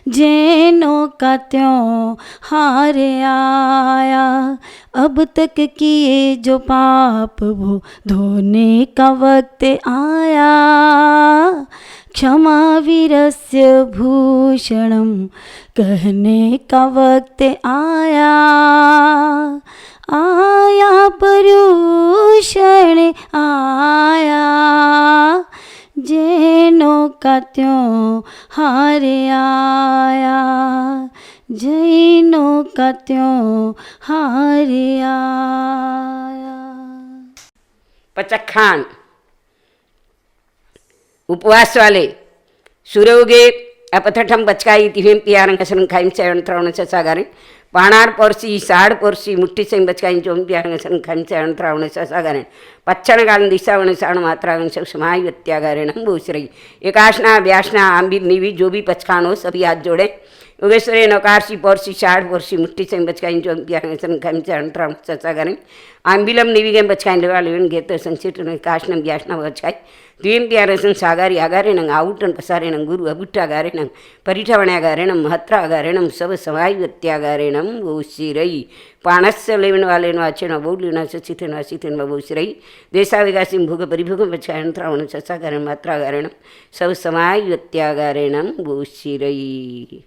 जैनों का त्योहार आया। अब तक किए जो पाप वो धोने का वक्त आया। क्षमा वीरस्य भूषणम कहने का वक्त आया। आया पर्युषण आया, जैनों का त्योहार आया। जैनों का त्योहार आया। पचखान उपवास वाले सूर्य उगे अपथठम बचकाई तिहेम पियारंग शरण खाइम चरण त्रण सागारे पाणार पोरसी साड पोरसी मुठ्ठी सिंग बचकाई जोंबियाण सन खंचे अंतरावण ससागरण पच्छन गालन दिशावण साण मात्रागण सब समाय व्यत्यागारण भूसरई एकाशना व्यासना आंबी नीवी जो भी पचकानो सभी हाथ जोड़े योगेश्वरी नकारसी पोरसी साड पोरसी मुठ्ठी सिंग बचकाई जोंबियाण सन खंचे अंतरावण ससागरण आंबिलम नीवी गेम बचकाई लेवा लेवन घेत संचिट काशनम व्यासना बचकाई द्वीम प्यारसन सागारी आगारेणं आउटन पसारेणं गुरु अबुट्टागारेणं परिठवण्यागारेणं महत्रागारेणं सब समायुत्यागारेणं भूशिरई पाणस्य लेवन वालेन वाचेन बौलिन सचितेन वासितेन भूशिरई देशाविगासिं भुग परिभुगं वचायंत्रावण ससागारेण मात्रागारेणं सब समायुत्यागारेणं भूशिरई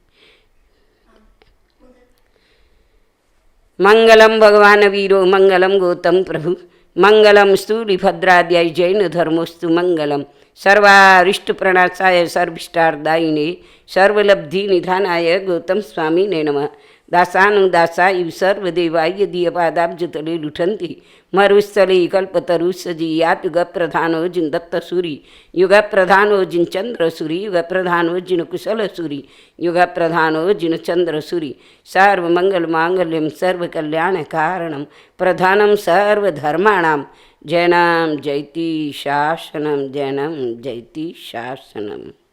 मंगलम भगवान वीरो मंगलम गौतम प्रभु मंगलम स्थूलिभद्राद्याय जैन धर्मोस्तु मंगलम सर्वारिष्टप्रणासाय सर्विष्टार्दायिने सर्वलब्धि निधानाय गौतम स्वामी नमः दासानुदासा इव सर्वदेवाय दीयपादाब्जतले लुठन्ति मरुस्थले कल्पतरुसजी यात युगप्रधानो जिन दत्तसूरि युगप्रधानो जिन चन्द्रसूरि युगप्रधानो जिन कुशलसूरि युगप्रधानो जिन चन्द्रसूरि सर्वमङ्गलमाङ्गल्यं सर्वकल्याणकारणं प्रधानं सर्वधर्माणां जैनं जयति शासनं जैनं जयति शासनम्।